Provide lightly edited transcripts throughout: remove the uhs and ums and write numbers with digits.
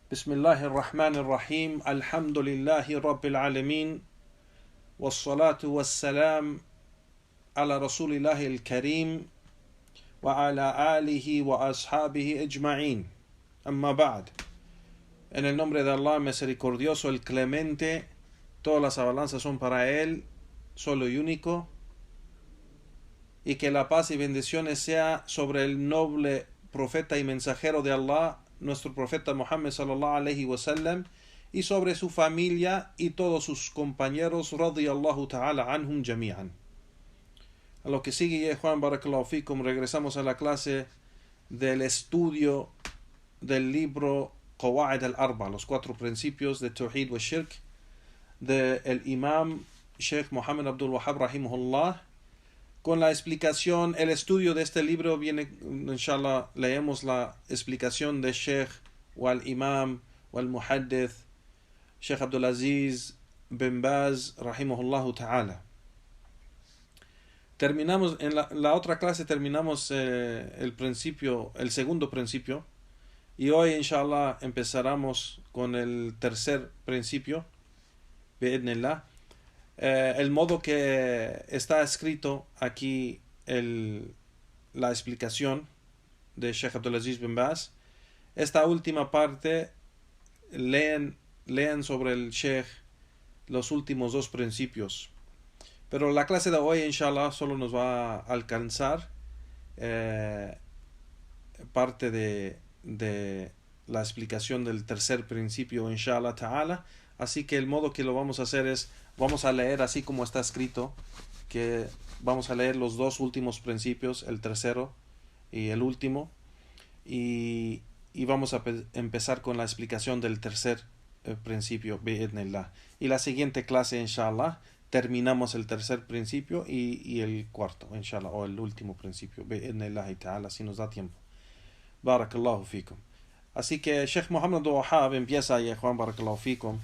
بسم الله الرحمن الرحيم الحمد لله رب العالمين والصلاة والسلام على رسول الله الكريم وعلى آله وأصحابه أجمعين أما بعد. En el nombre de Allah misericordioso, el clemente, todas las alabanzas son para Él, solo y único, y que la paz y bendiciones sea sobre el noble profeta y mensajero de Allah, nuestro profeta Muhammad sallallahu alaihi wasallam, y sobre su familia y todos sus compañeros, radiyallahu ta'ala anhum jami'an. A lo que sigue, Juan barakallahu fikum, regresamos a la clase del estudio del libro Qawa'id al-Arba, los 4 principios de Tawhid wa Shirk, del Imam Sheikh Muhammad Abdul Wahhab rahimahullah. Con la explicación, el estudio de este libro viene, inshallah, leemos la explicación de Sheikh wal Imam wal Muhaddith Sheikh Abdul Aziz bin Baz rahimahullah ta'ala. Terminamos, en la otra clase terminamos el segundo principio, y hoy inshallah empezaremos con el tercer principio, bi'idnillah. El modo que está escrito aquí la explicación de Sheikh Abdul Aziz bin Baz, esta última parte lean sobre el Sheikh los últimos 2 principios, pero la clase de hoy inshallah solo nos va a alcanzar parte de la explicación del tercer principio inshallah ta'ala. Así que el modo que lo vamos a hacer es, vamos a leer así como está escrito, que vamos a leer los 2 últimos principios, el tercero y el último, y vamos a empezar con la explicación del tercer principio, bi'idnillah. Y la siguiente clase, inshallah, terminamos el tercer principio y el cuarto, inshallah, o el último principio, bi'idnillah ta'ala, si nos da tiempo. Barakallahu fikum. Así que Sheikh Muhammad Abdul Wahhab empieza ahí, Juan, barakallahu fikum,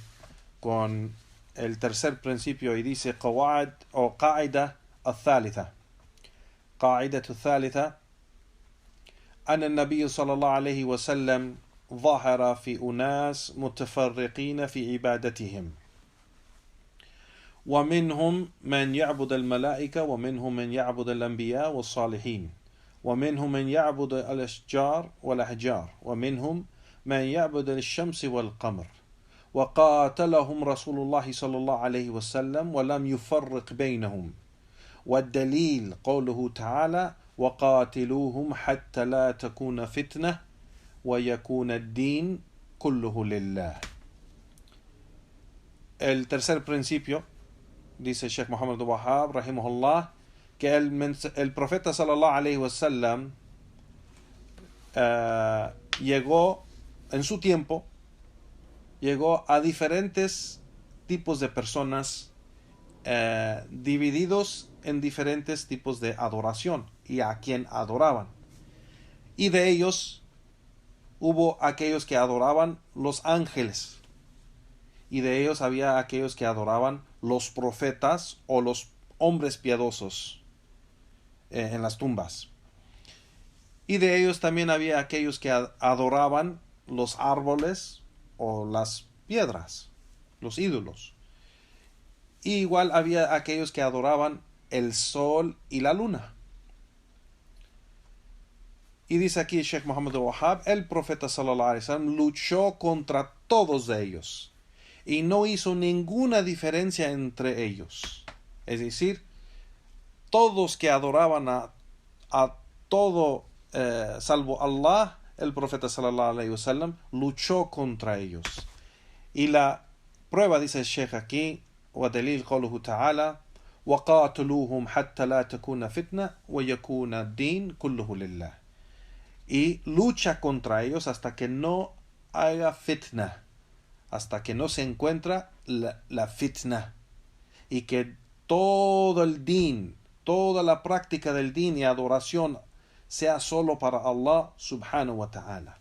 con el tercer principio y dice قواعد o قاعدة الثالثة. قاعدة الثالثة أن النبي صلى الله عليه وسلم ظهر في أناس متفرقين في عبادتهم، ومنهم من يعبد الملائكة، ومنهم من يعبد الأنبياء والصالحين، ومنهم من يعبد الأشجار والأحجار، ومنهم من يعبد الشمس والقمر، وقاتلهم رسول الله صلى الله عليه وسلم ولم يفرق بينهم. والدليل قوله تعالى وقاتلوهم حتى لا تكون فتنة ويكون الدين كله لله. El tercer principio, dice Sheikh Muhammad Abdul Wahhab rahimahullah, que el profeta sallallahu alaihi wasallam llegó en su tiempo, llegó a diferentes tipos de personas divididos en diferentes tipos de adoración y a quien adoraban. Y de ellos hubo aquellos que adoraban los ángeles, y de ellos había aquellos que adoraban los profetas o los hombres piadosos en las tumbas. Y de ellos también había aquellos que adoraban los árboles o las piedras, los ídolos. Y igual había aquellos que adoraban el sol y la luna. Y dice aquí Sheikh Muhammad Abdul Wahhab, el profeta sallallahu alaihi wasallam luchó contra todos ellos y no hizo ninguna diferencia entre ellos. Es decir, todos que adoraban a todo salvo Allah, el profeta sallallahu alaihi wasallam luchó contra ellos. Y la prueba, dice el Sheikh aquí, ودليل قوله تعالى وقاتلوهم حتى لا تكون فتنة ويكون الدين كله لله. Y lucha contra ellos hasta que no haya fitna, hasta que no se encuentra la fitna, y que todo el din, toda la práctica del din y adoración sea solo para Allah subhanahu wa ta'ala.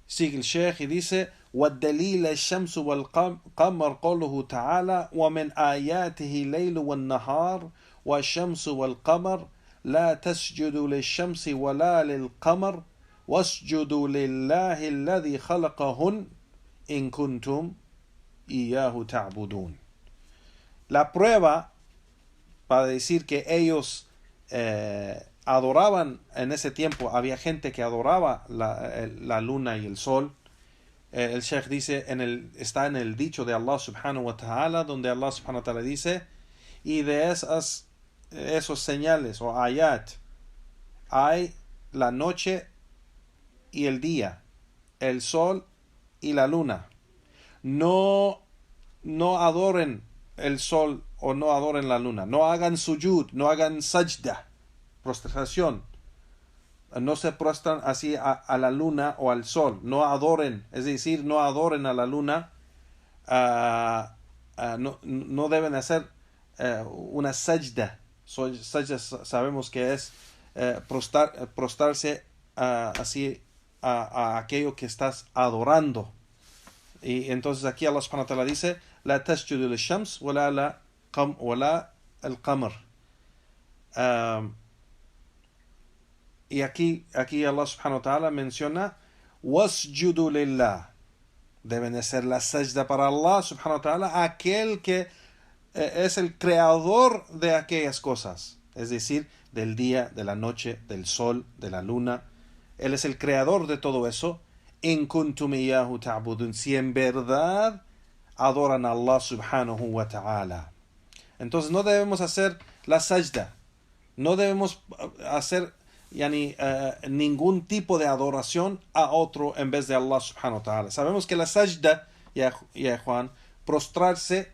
Sigue el Sheikh y dice والدليل الشمس والقمر قوله تعالى ومن آياته الليل والنهار والشمس والقمر لا تسجدوا للشمس ولا للقمر وَاسْجُدُوا لِلَّهِ الَّذِي خَلَقَهُنْ إِن كُنْتُمْ إِيَّاهُ تَعْبُدُونَ. La prueba para decir que ellos adoraban en ese tiempo, había gente que adoraba la luna y el sol. El Sheikh dice, está en el dicho de Allah subhanahu wa ta'ala, donde Allah subhanahu wa ta'ala dice, y de esos señales o ayat hay la noche y el día, el sol y la luna. No adoren el sol o no adoren la luna. No hagan sujud, no hagan sajda, prostración. No se prostran así a la luna o al sol. No adoren, es decir, no adoren a la luna. No deben hacer una sajda. Sajda sabemos que es prostrarse así a aquello que estás adorando. Y entonces aquí Allah subhanahu wa ta'ala dice, la tasjudu lil-shams wala al-qamar. Y aquí Allah subhanahu wa ta'ala menciona wasjudu lillah. Deben de ser la sajda para Allah subhanahu wa ta'ala, aquel que es el creador de aquellas cosas, es decir, del día, de la noche, del sol, de la luna. Él es el creador de todo eso. In kuntum iyyahu ta'budun, si en verdad adoran a Allah subhanahu wa ta'ala. Entonces no debemos hacer la sajda, no debemos hacer ningún tipo de adoración a otro en vez de Allah subhanahu wa ta'ala. Sabemos que la sajda, ya Juan, prostrarse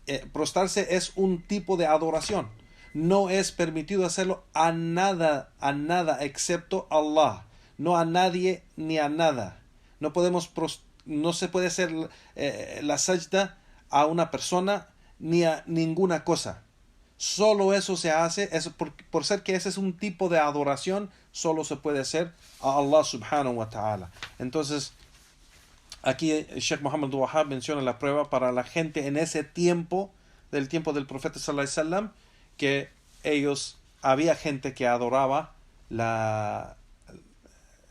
es un tipo de adoración. No es permitido hacerlo a nada excepto Allah, no a nadie ni a nada. No se puede hacer la sajda a una persona ni a ninguna cosa. Solo eso se hace, por ser que ese es un tipo de adoración, solo se puede hacer a Allah subhanahu wa ta'ala. Entonces, aquí Sheikh Muhammad Wahab menciona la prueba para la gente en ese tiempo, del tiempo del profeta sallallahu alaihi wasallam, que había gente que adoraba la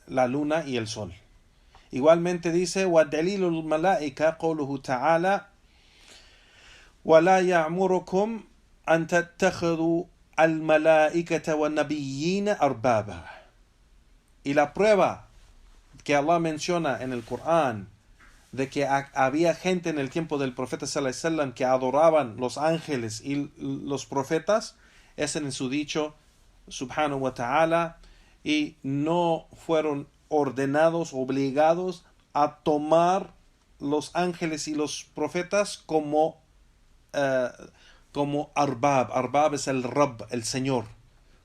luna y el sol. Igualmente dice, وَدَلِيلُ الْمَلَائِكَةِ قَوْلُهُ تَعَالَى وَلَا يَعْمُرُكُمْ أَن تَتَّخِذُوا الْمَلَائِكَةَ وَالنَّبِيِّينَ أَرْبَابًا. Y la prueba que Allah menciona en el Corán de que había gente en el tiempo del profeta sallallahu alaihi wasallam que adoraban los ángeles y los profetas es en su dicho subhanahu wa ta'ala, y no fueron ordenados, obligados a tomar los ángeles y los profetas como arbab. Arbab es el Rabb, el Señor,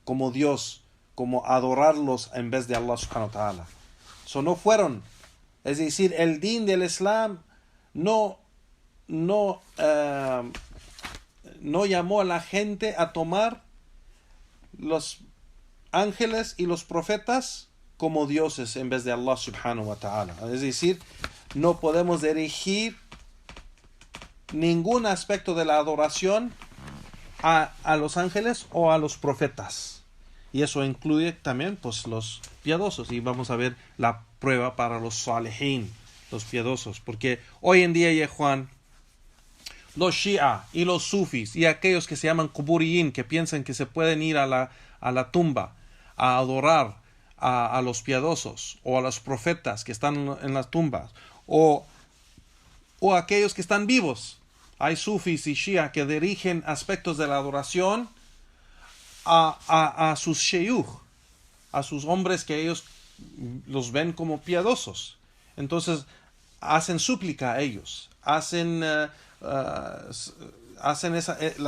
como Dios, como adorarlos en vez de Allah subhanahu wa ta'ala. No fueron, es decir, el din del Islam no llamó a la gente a tomar los ángeles y los profetas como dioses en vez de Allah subhanahu wa ta'ala. Es decir, no podemos dirigir ningún aspecto de la adoración a los ángeles o a los profetas. Y eso incluye también pues los piadosos. Y vamos a ver la prueba para los salihin, los piadosos. Porque hoy en día, ya Juan, los Shia y los Sufis y aquellos que se llaman Quburiyin, que piensan que se pueden ir a la tumba a adorar a los piadosos o a los profetas que están en las tumbas, o aquellos que están vivos. Hay Sufis y Shia que dirigen aspectos de la adoración a sus sheyukh, a sus hombres que ellos los ven como piadosos. Entonces hacen súplica a ellos, hacen la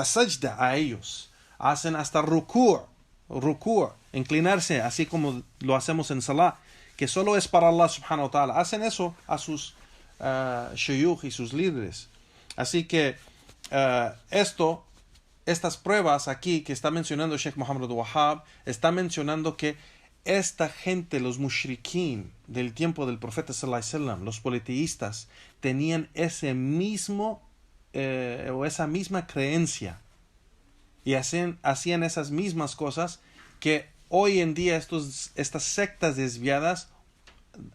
sajda a ellos, hacen hasta ruku', inclinarse, así como lo hacemos en salah, que solo es para Allah subhanahu wa ta'ala. Hacen eso a sus shuyukh y sus líderes. Así que estas pruebas aquí que está mencionando Sheikh Muhammad Wahab, está mencionando que esta gente, los mushrikin del tiempo del profeta sallallahu alaihi wasallam, los politeístas, tenían esa misma creencia y hacían esas mismas cosas que hoy en día estas sectas desviadas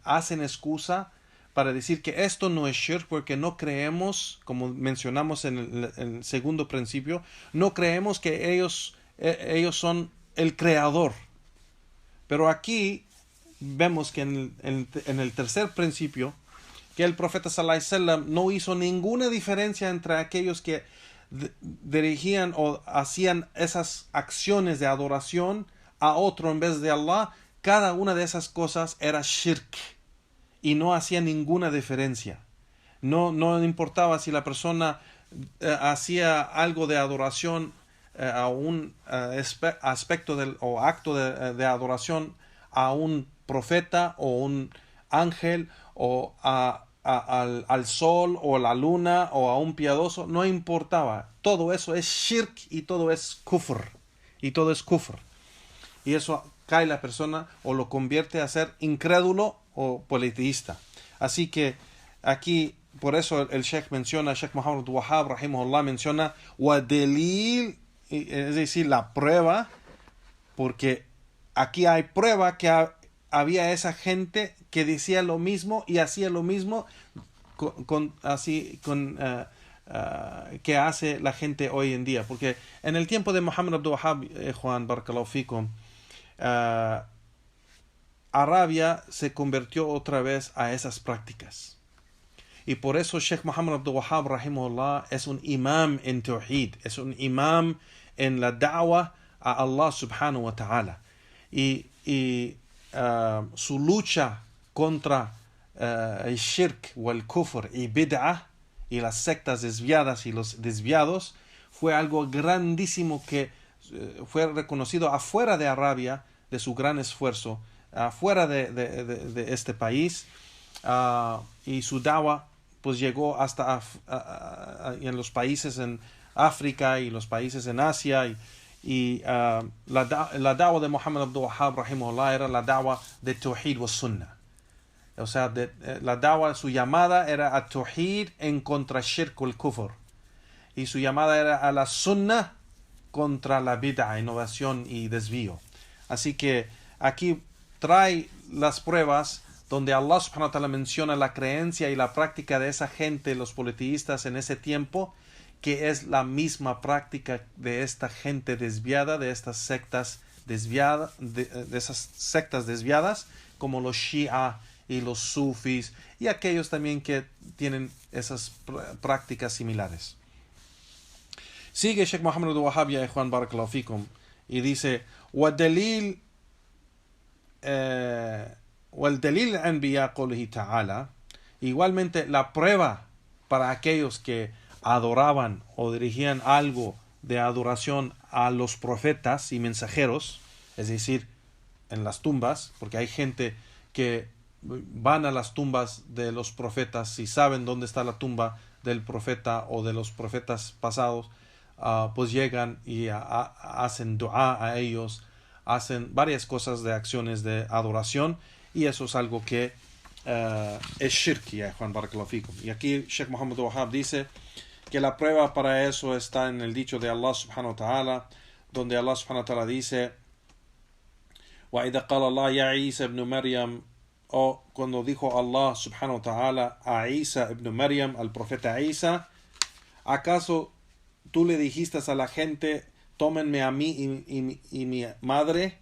hacen excusa para decir que esto no es shirk porque no creemos, como mencionamos en el segundo principio, no creemos que ellos son el creador. Pero aquí vemos que en el tercer principio, que el profeta sallallahu alaihi wasallam no hizo ninguna diferencia entre aquellos que dirigían o hacían esas acciones de adoración a otro en vez de Allah. Cada una de esas cosas era shirk y no hacía ninguna diferencia. No importaba si la persona hacía algo de adoración a un aspecto o acto de adoración a un profeta o un ángel o al sol o la luna o a un piadoso, no importaba. Todo eso es shirk y todo es kufr. Y eso cae la persona o lo convierte a ser incrédulo o politeísta. Así que aquí, por eso el Sheikh menciona, Sheikh Muhammad Abdul Wahhab, rahimahullah, menciona Wadelil, es decir, la prueba, porque aquí hay prueba que había esa gente que decía lo mismo y hacía lo mismo que hace la gente hoy en día. Porque en el tiempo de Muhammad Abdul Wahhab, Juan Barakallahu Fikum, Arabia se convirtió otra vez a esas prácticas. Y por eso Sheikh Muhammad Abdul Wahhab, rahimahullah, es un imam en Tawhid, es un imam en la da'wah a Allah subhanahu wa ta'ala. Y su lucha contra el shirk o el kufr y bid'ah y las sectas desviadas y los desviados fue algo grandísimo que fue reconocido afuera de Arabia, de su gran esfuerzo, afuera de este país, y su da'wah pues llegó hasta en los países en África y los países en Asia, y la da'wah de Muhammad Abdul Wahhab, rahimahullah, era la da'wah de Tawhid wa Sunnah. O sea, la da'wah, su llamada era a Tawhid en contra shirk o el kufr, y su llamada era a la Sunnah contra la bid'ah, innovación y desvío. Así que aquí trae las pruebas donde Allah subhanahu wa ta'ala menciona la creencia y la práctica de esa gente, los politeístas en ese tiempo, que es la misma práctica de esta gente desviada, de estas sectas desviadas, de esas sectas desviadas, como los Shia y los Sufis, y aquellos también que tienen esas prácticas similares. Sigue Sheikh Muhammad Abdul Wahhab, ya Juan Barakallahu Fikum, y dice: وَالدَّلِيلُ والدليل الأنبياء قوله تعالى, igualmente la prueba para aquellos que adoraban o dirigían algo de adoración a los profetas y mensajeros, es decir, en las tumbas, porque hay gente que van a las tumbas de los profetas y saben dónde está la tumba del profeta o de los profetas pasados, pues llegan y hacen dua a ellos, hacen varias cosas de acciones de adoración, y eso es algo que es shirk, ya Juan Barakallahu Fikum. Y aquí Sheikh Muhammad Wahhab dice que la prueba para eso está en el dicho de Allah subhanahu wa ta'ala, donde Allah subhanahu wa ta'ala dice: وَإِذَا قَالَ اللَّهُ يَا عِيسَى ابْنُ مَرْيَمَ, o cuando dijo Allah subhanahu wa ta'ala a Isa ibn Maryam, al profeta Isa: ¿acaso tú le dijiste a la gente, tómenme a mí y mi madre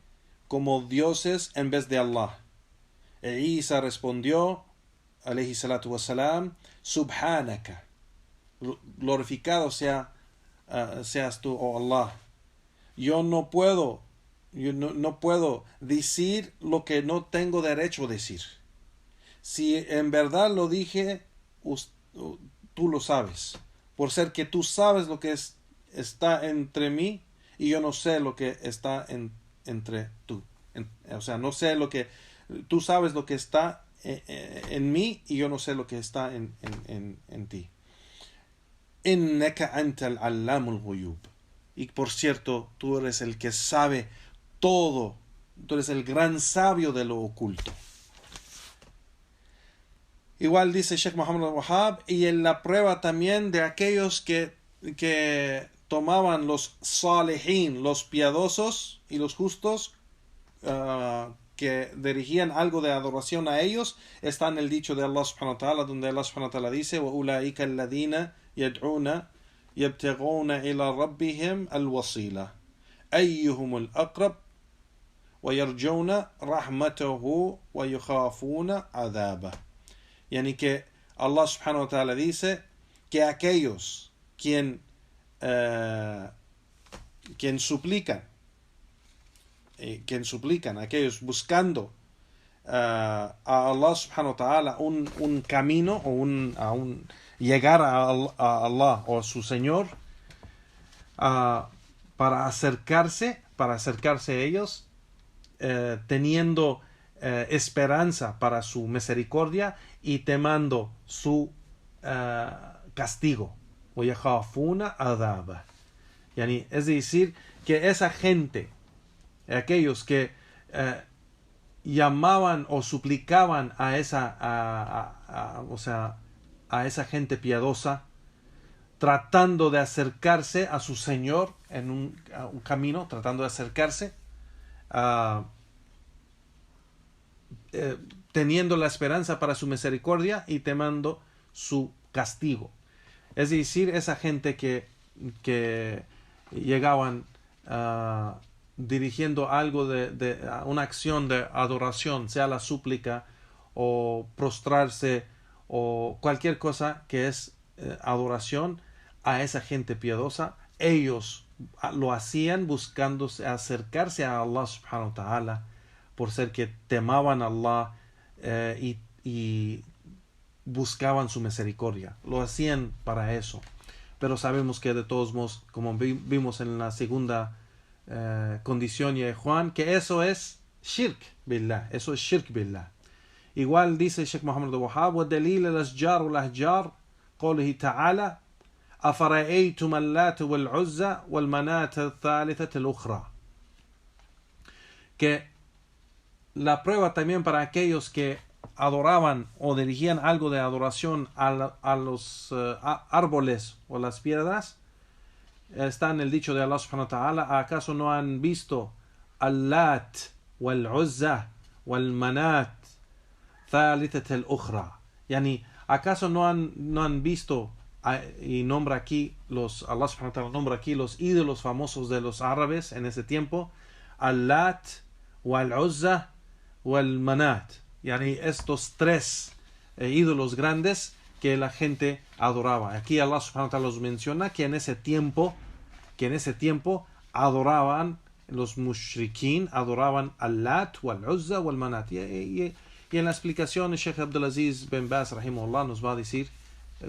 como dioses en vez de Allah? E Isa respondió, alayhi salatu wassalam: Subhanaka, glorificado seas tú, oh Allah. Yo no puedo decir lo que no tengo derecho a decir. Si en verdad lo dije, tú lo sabes, por ser que tú sabes lo que está entre mí y yo no sé lo que está entre tú. O sea, no sé lo que tú sabes, lo que está en mí, y yo no sé lo que está en ti. Innaka antal allamul ghuyub. Y por cierto, tú eres el que sabe todo. Tú eres el gran sabio de lo oculto. Igual dice Sheikh Muhammad Wahhab, y en la prueba también de aquellos que tomaban los salihin, los piadosos y los justos, que dirigían algo de adoración a ellos, está en el dicho de Allah subhanahu wa ta'ala, donde Allah subhanahu wa ta'ala dice: وَأُولَٰئِكَ الَّذِينَ يَدْعُونَ يَبْتَغُونَ إِلَى رَبِّهِمْ الْوَصِيلَةَ أَيُّهُمُ الْأَقْرَبُ وَيَرْجُونَ رَحْمَتَهُ وَيُخَافُونَ عَذَابَهُ. Yani que Allah subhanahu wa ta'ala dice que aquellos quien suplican, aquellos buscando a Allah subhanahu wa ta'ala un camino o llegar a Allah o a su Señor, para acercarse a ellos, teniendo esperanza para su misericordia y temando su castigo. وَيَخَافُونَ عَذَابَهُ. Yani, es decir, que esa gente, aquellos que llamaban o suplicaban a esa gente piadosa, tratando de acercarse a su Señor en un camino, tratando de acercarse, teniendo la esperanza para su misericordia y temando su castigo. Es decir, esa gente que llegaban dirigiendo algo de una acción de adoración, sea la súplica o prostrarse o cualquier cosa que es adoración a esa gente piadosa, ellos lo hacían buscando acercarse a Allah subhanahu wa ta'ala, por ser que temaban a Allah y buscaban su misericordia. Lo hacían para eso. Pero sabemos que de todos modos, como vimos en la segunda condición de Juan, que eso es shirk billah. Eso es shirk billah. Igual dice Sheikh Muhammad al-Wahhab: وَدَلِيلَ الْأَشْجَارُ الْأَحْجَارُ قوله تعالى أَفَرَأَيْتُمَ اللَّاتَ وَالْعُزَّى وَالْمَنَاةَ الثَّالِثَةَ الْأُخْرَى. Que la prueba también para aquellos que adoraban o dirigían algo de adoración a los árboles o las piedras, está en el dicho de Allah subhanahu wa ta'ala: ¿acaso no han visto al-Lat wal-Uzza wal-Manat thalithat al-Ukhra? Yani, ¿acaso no han visto, y nombra aquí Allah subhanahu wa ta'ala nombra aquí los ídolos famosos de los árabes en ese tiempo: al-Lat wal-Uzza wal-Manat? Yani, estos tres ídolos grandes que la gente adoraba. Aquí Allah subhanahu wa ta'ala los menciona que en ese tiempo adoraban, los mushrikeen adoraban al-Lat wal-Uzza wal-Manat. Y en la explicación, el Sheikh Abdulaziz bin Baz rahimahullah nos va a decir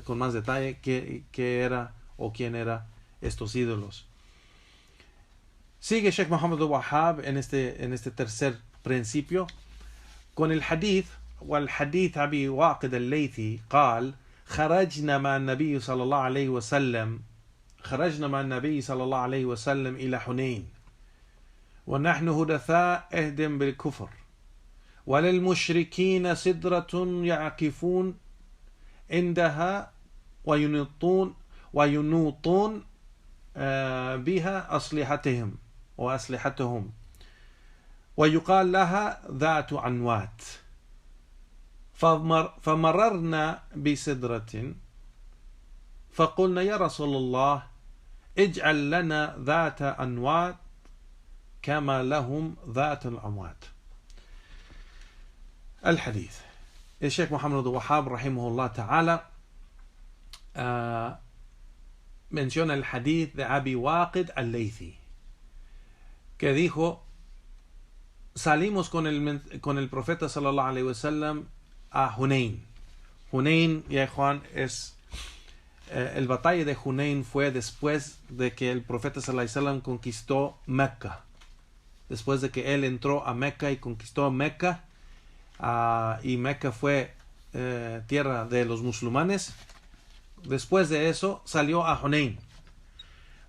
con más detalle qué era o quién era estos ídolos. Sigue Sheikh Muhammad al-Wahhab en este tercer principio con el hadith. والحديث أبي واقد الليثي قال: خرجنا مع النبي صلى الله عليه وسلم إلى حنين ونحن هدثاء أهدم بالكفر وللمشركين سدرة يعكفون عندها وينوطون بها أسلحتهم ويقال لها ذات عنوات. فمررنا بسدرة فقلنا: يا رسول الله اجعل لنا ذات أنوات كما لهم ذات الأموات. الحديث. الشيخ محمد الوهاب رحمه الله تعالى menciona el hadith de Abi Waqid al-Laythi, que dijo: salimos con el profeta sallallahu alaihi wasallam a Hunayn. Hunayn, ya Juan, es el batalla de Hunayn fue después de que el profeta sallallahu alaihi wasallam conquistó Mecca. Después de que él entró a Mecca y conquistó Mecca, y Mecca fue tierra de los musulmanes. Después de eso salió a Hunayn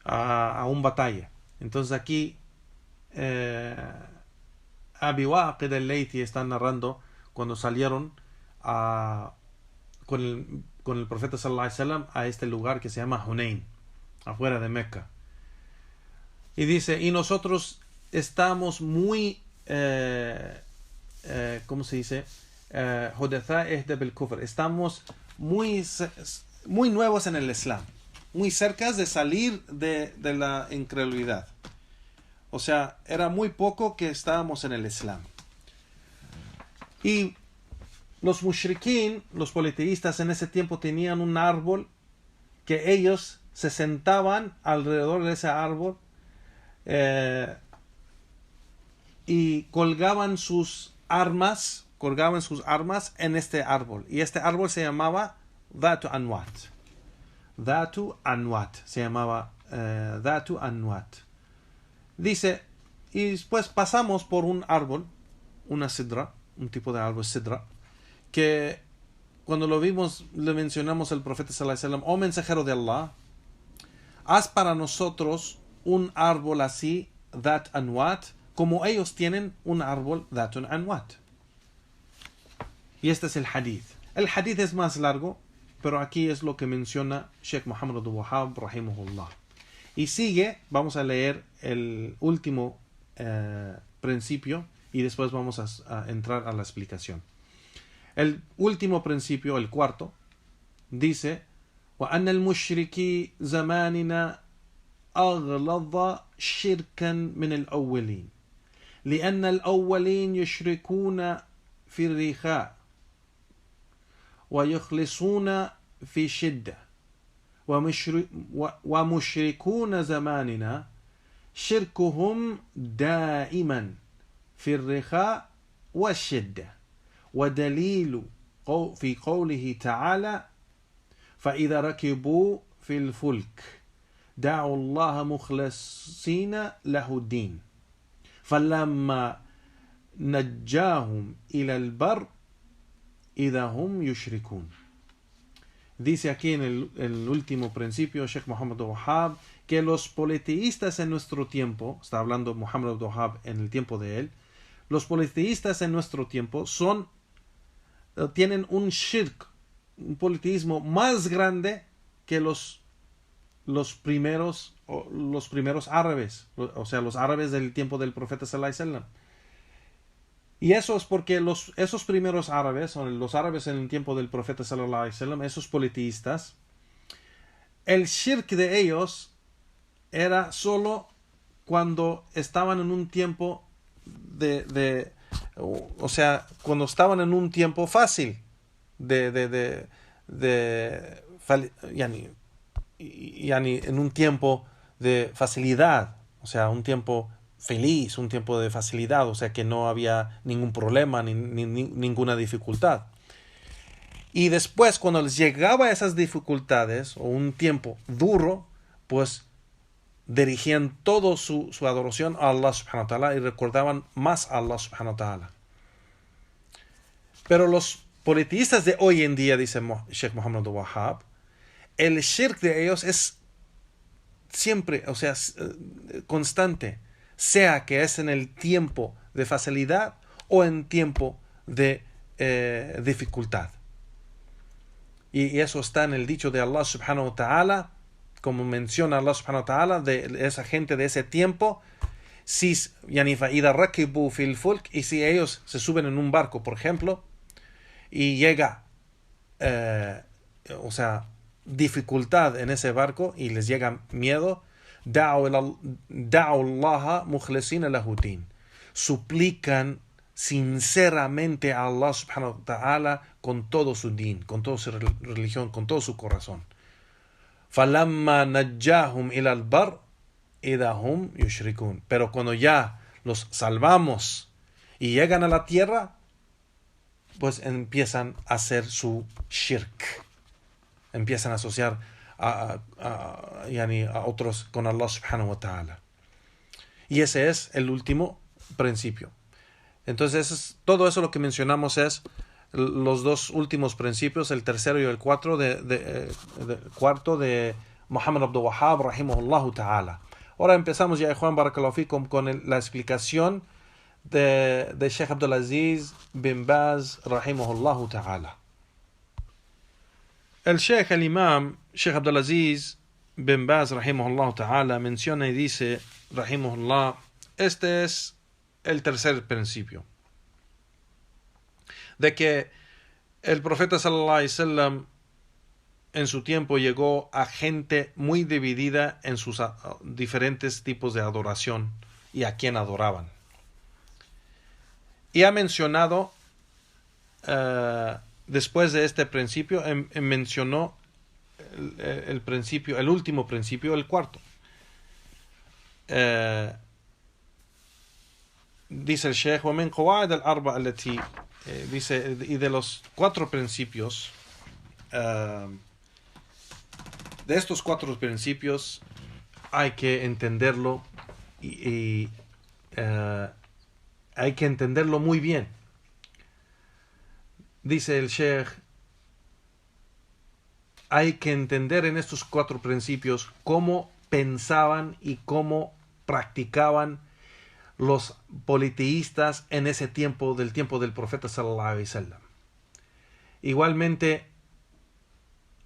a un batalla. Entonces aquí Abi Waqid al-Laythi está narrando cuando salieron con el profeta sallallahu alaihi wasallam a este lugar que se llama Hunayn, afuera de Mecca. Y dice: y nosotros estamos muy ¿cómo se dice? Hudatha ihda bil kufr. Estamos muy nuevos en el Islam, muy cerca de salir de la incredulidad. O sea, era muy poco que estábamos en el Islam. Y los mushrikin, los politeístas en ese tiempo tenían un árbol que ellos se sentaban alrededor de ese árbol y colgaban sus armas en este árbol. Y este árbol se llamaba Dhatu Anwat. Dhatu Anwat. Se llamaba Dhatu Anwat. Dice, y después pasamos por un árbol, una sidra, un tipo de árbol sidra, que cuando lo vimos le mencionamos al profeta sallallahu alaihi wasallam: oh mensajero de Allah, haz para nosotros un árbol así, Dhat Anwat, como ellos tienen un árbol Dhat Anwat. Y este es el hadith. El hadith es más largo, pero aquí es lo que menciona Sheikh Muhammad Abdul Wahhab rahimahullah. Y sigue, vamos a leer el último principio y después vamos a entrar a la explicación. El último principio, el cuarto, dice: وأن المشركي زماننا أغلظ شركا من الأولين لأن الأولين يشركون في الرخاء ويخلصون في شدة ومشركون زماننا شركهم دائما في الرخاء والشدة ودليل في قوله تعالى فإذا ركبوا في الفلك دعوا الله مخلصين له الدين فلما نجاهم إلى البر إذا هم يشركون. Dice aquí en el último principio Sheikh Muhammad Abdul Wahhab que los politeístas en nuestro tiempo, está hablando Muhammad Abdul Wahhab en el tiempo de él, los politeístas en nuestro tiempo tienen un shirk, un politeísmo más grande que los primeros árabes, o sea, los árabes del tiempo del profeta sallallahu alaihi wasallam. Y eso es porque esos primeros árabes, o los árabes en el tiempo del profeta sallallahu alaihi wasallam, esos politeístas, el shirk de ellos era solo cuando estaban en un tiempo o sea, cuando estaban en un tiempo fácil en un tiempo de facilidad, o sea, un tiempo feliz, un tiempo de facilidad, o sea que no había ningún problema ni ninguna dificultad. Y después, cuando les llegaba esas dificultades o un tiempo duro, pues dirigían toda su adoración a Allah subhanahu wa ta'ala y recordaban más a Allah subhanahu wa ta'ala. Pero los politeístas de hoy en día, dice Sheikh Muhammad Abdul Wahhab, el shirk de ellos es siempre, o sea, constante, sea que es en el tiempo de facilidad o en tiempo de dificultad. Y eso está en el dicho de Allah subhanahu wa ta'ala, como menciona Allah subhanahu wa ta'ala de esa gente de ese tiempo: si ellos se suben en un barco, por ejemplo, y llega o sea, dificultad en ese barco y les llega miedo, da'u Allah mukhlisina lahu din, suplican sinceramente a Allah subhanahu wa ta'ala con todo su din, con toda su religión, con todo su corazón. فَلَمَّا نَجَّاهُمْ إِلَى الْبَرِّ إِذَا هُمْ يُشْرِكُونَ. Pero cuando ya los salvamos y llegan a la tierra, pues empiezan a hacer su shirk, empiezan a asociar a otros con Allah subhanahu wa ta'ala. Y ese es el último principio. Entonces todo eso lo que mencionamos es los dos últimos principios, el tercero y el cuarto cuarto de Muhammad Abdul Wahhab rahimahullah ta'ala. Ahora empezamos ya, Juan Barakallahu Fikum, con la explicación de Sheikh Abdulaziz bin Baz rahimahullah ta'ala. El Sheikh, el Imam Sheikh Abdulaziz bin Baz rahimahullah ta'ala menciona y dice rahimahullah: este es el tercer principio. de que el profeta sallallahu alaihi wasallam en su tiempo llegó a gente muy dividida en sus diferentes tipos de adoración y a quién adoraban. Y ha mencionado, después de este principio, mencionó el principio, el último principio, el cuarto. Dice el Sheikh, ومن قواعد الأربع التي dice, y de los cuatro principios, de estos cuatro principios hay que entenderlo y hay que entenderlo muy bien. Dice el Sheikh, hay que entender en estos cuatro principios cómo pensaban y cómo practicaban los politeístas en ese tiempo del profeta sallallahu alaihi wasallam. Igualmente,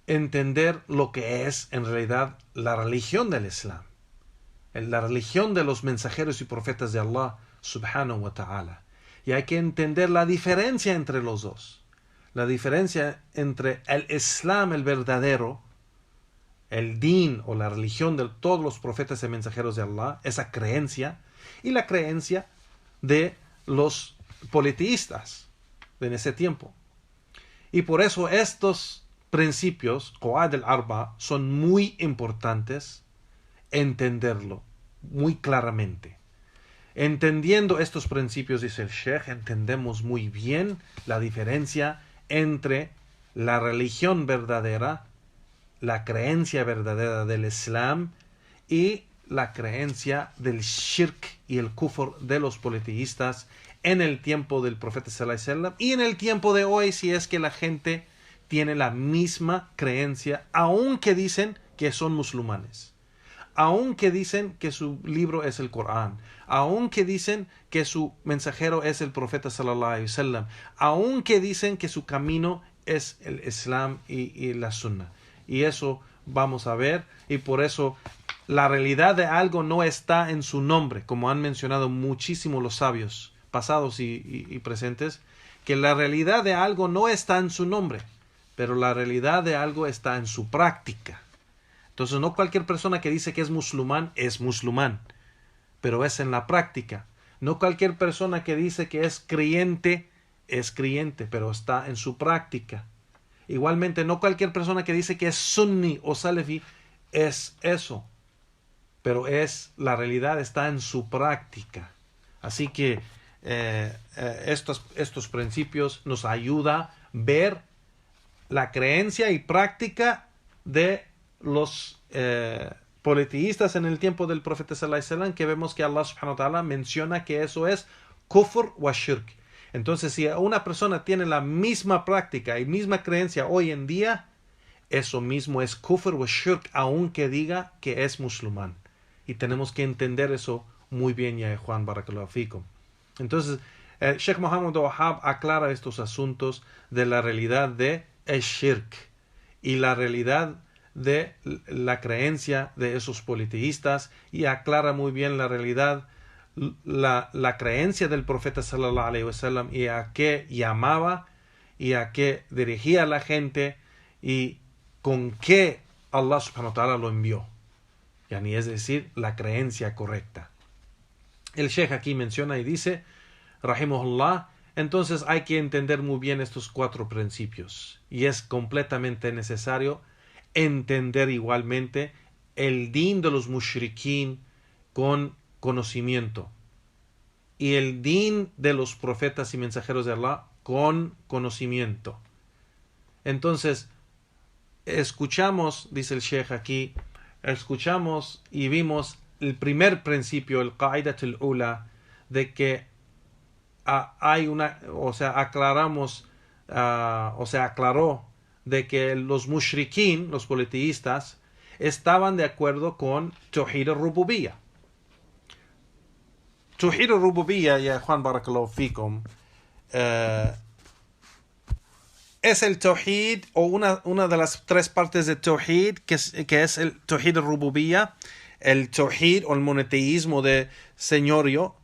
entender lo que es en realidad la religión del Islam, la religión de los mensajeros y profetas de Allah subhanahu wa ta'ala. Y hay que entender la diferencia entre los dos. La diferencia entre el Islam, el verdadero, el din o la religión de todos los profetas y mensajeros de Allah, esa creencia, y la creencia de los politeístas en ese tiempo. Y por eso estos principios, Qawaid al-Arba, son muy importantes entenderlo muy claramente. Entendiendo estos principios, dice el Sheikh, entendemos muy bien la diferencia entre la religión verdadera, la creencia verdadera del Islam y la creencia del shirk y el kufr de los politeístas en el tiempo del profeta sallallahu alaihi wasallam y en el tiempo de hoy, si es que la gente tiene la misma creencia, aunque dicen que son musulmanes, aunque dicen que su libro es el Corán, aunque dicen que su mensajero es el profeta sallallahu alaihi wasallam, aunque dicen que su camino es el Islam y la Sunna. Y eso vamos a ver, y por eso la realidad de algo no está en su nombre, como han mencionado muchísimo los sabios pasados y presentes, que la realidad de algo no está en su nombre, pero la realidad de algo está en su práctica. Entonces no cualquier persona que dice que es musulmán, pero es en la práctica. No cualquier persona que dice que es creyente, pero está en su práctica. Igualmente no cualquier persona que dice que es sunni o salafi es eso, pero la realidad está en su práctica. Así que estos principios nos ayudan a ver la creencia y práctica de los politeístas en el tiempo del profeta sallallahu alaihi wasallam, que vemos que Allah subhanahu wa ta'ala menciona que eso es kufr wa shirk. Entonces, si una persona tiene la misma práctica y misma creencia hoy en día, eso mismo es kufr wa shirk, aunque diga que es musulmán. Y tenemos que entender eso muy bien, ya Juan, barakallahu fikum. Entonces, Sheikh Muhammad Wahab aclara estos asuntos de la realidad de el shirk y la realidad de la creencia de esos politeístas, y aclara muy bien la realidad, la creencia del profeta sallallahu alaihi wasallam y a qué llamaba y a qué dirigía a la gente y con qué Allah subhanahu wa ta'ala lo envió. Yani, es decir, la creencia correcta. El Sheikh aquí menciona y dice, rahimahullah, entonces hay que entender muy bien estos cuatro principios y es completamente necesario entender igualmente el din de los mushrikín con conocimiento y el din de los profetas y mensajeros de Allah con conocimiento. Entonces, escuchamos, dice el Sheikh aquí, escuchamos y vimos el primer principio, el Qa'idatul Ula, de que aclaró de que los mushrikín, los politeístas, estaban de acuerdo con Tawhid al-Rububiyya. Tawhid al-Rububiyya, ya Juan barakallahu fikum, es el Tawhid, o una de las tres partes de Tawhid, que es el Tawhid al-Rububiyya, el Tawhid o el monoteísmo de señorío,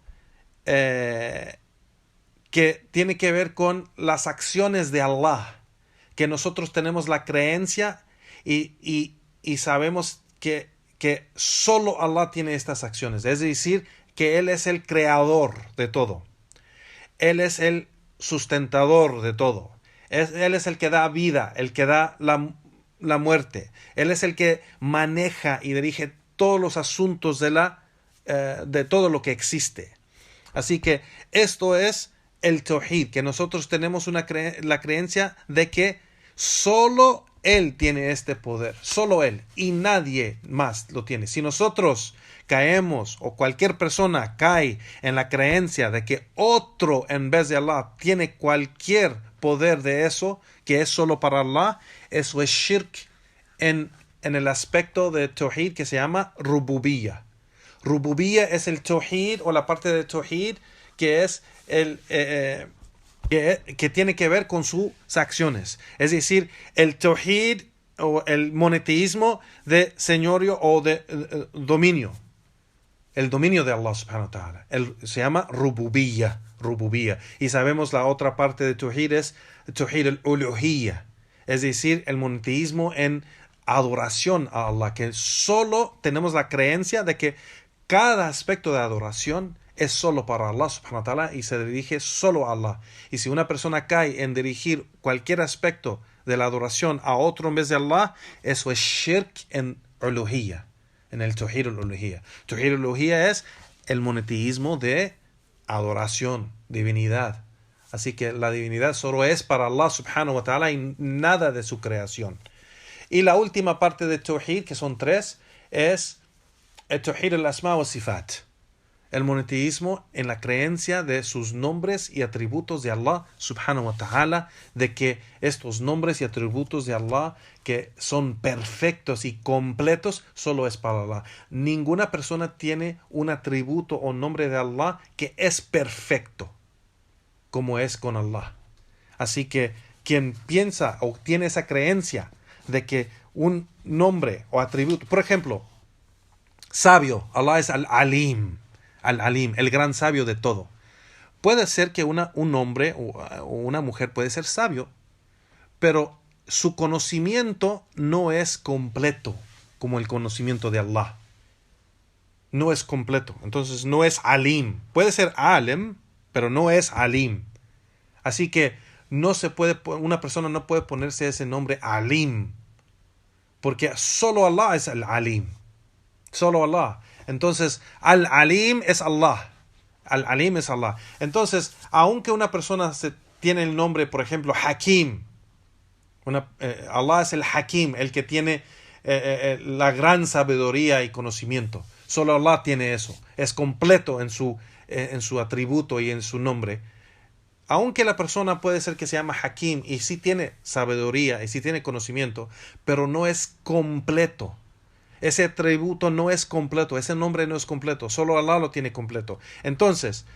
que tiene que ver con las acciones de Allah, que nosotros tenemos la creencia y sabemos que solo Allah tiene estas acciones, es decir, que Él es el creador de todo, Él es el sustentador de todo, Él es el que da vida, el que da la muerte, Él es el que maneja y dirige todos los asuntos de todo lo que existe. Así que esto es el Tawhid, que nosotros tenemos la creencia de que solo Él tiene este poder, solo Él, y nadie más lo tiene. Si nosotros caemos o cualquier persona cae en la creencia de que otro en vez de Allah tiene cualquier poder de eso, que es solo para Allah, eso es shirk en el aspecto de Tawhid que se llama Rububiyya. Rububiyya es el Tawhid o la parte de Tawhid que es que tiene que ver con sus acciones. Es decir, el Tawhid o el monoteísmo de señorío o de dominio. El dominio de Allah subhanahu wa ta'ala. Se llama Rububiyya. Y sabemos la otra parte de Tawhid es Tawhid al-Uluhiyya. Es decir, el monoteísmo en adoración a Allah. Que solo tenemos la creencia de que cada aspecto de adoración es solo para Allah subhanahu wa ta'ala y se dirige solo a Allah. Y si una persona cae en dirigir cualquier aspecto de la adoración a otro en vez de Allah, eso es shirk en uluhiyya, en el Tawhid al-Uluhiyya. Tawhid al-Uluhiyya es el monoteísmo de adoración, divinidad. Así que la divinidad solo es para Allah subhanahu wa ta'ala y nada de su creación. Y la última parte de Tawhid, que son 3, es el Tawhid al-Asma wa Sifat. El monoteísmo en la creencia de sus nombres y atributos de Allah subhanahu wa ta'ala, de que estos nombres y atributos de Allah que son perfectos y completos solo es para Allah. Ninguna persona tiene un atributo o nombre de Allah que es perfecto como es con Allah. Así que quien piensa o tiene esa creencia de que un nombre o atributo, por ejemplo, sabio, Allah es Al-Alim, el gran sabio de todo. Puede ser que un hombre o una mujer puede ser sabio, pero su conocimiento no es completo como el conocimiento de Allah. No es completo. Entonces no es Alim. Puede ser Alim, pero no es Alim. Así que una persona no puede ponerse ese nombre Alim, porque solo Allah es el Alim. Solo Allah. Entonces, Al-Alim es Allah. Al-Alim es Allah. Entonces, aunque una persona tiene el nombre, por ejemplo, Hakim, Allah es el Hakim, el que tiene la gran sabiduría y conocimiento. Solo Allah tiene eso. Es completo en su atributo y en su nombre. Aunque la persona puede ser que se llama Hakim y sí tiene sabiduría y sí tiene conocimiento, pero no es completo. Ese atributo no es completo, ese nombre no es completo, solo Allah lo tiene completo. Entonces,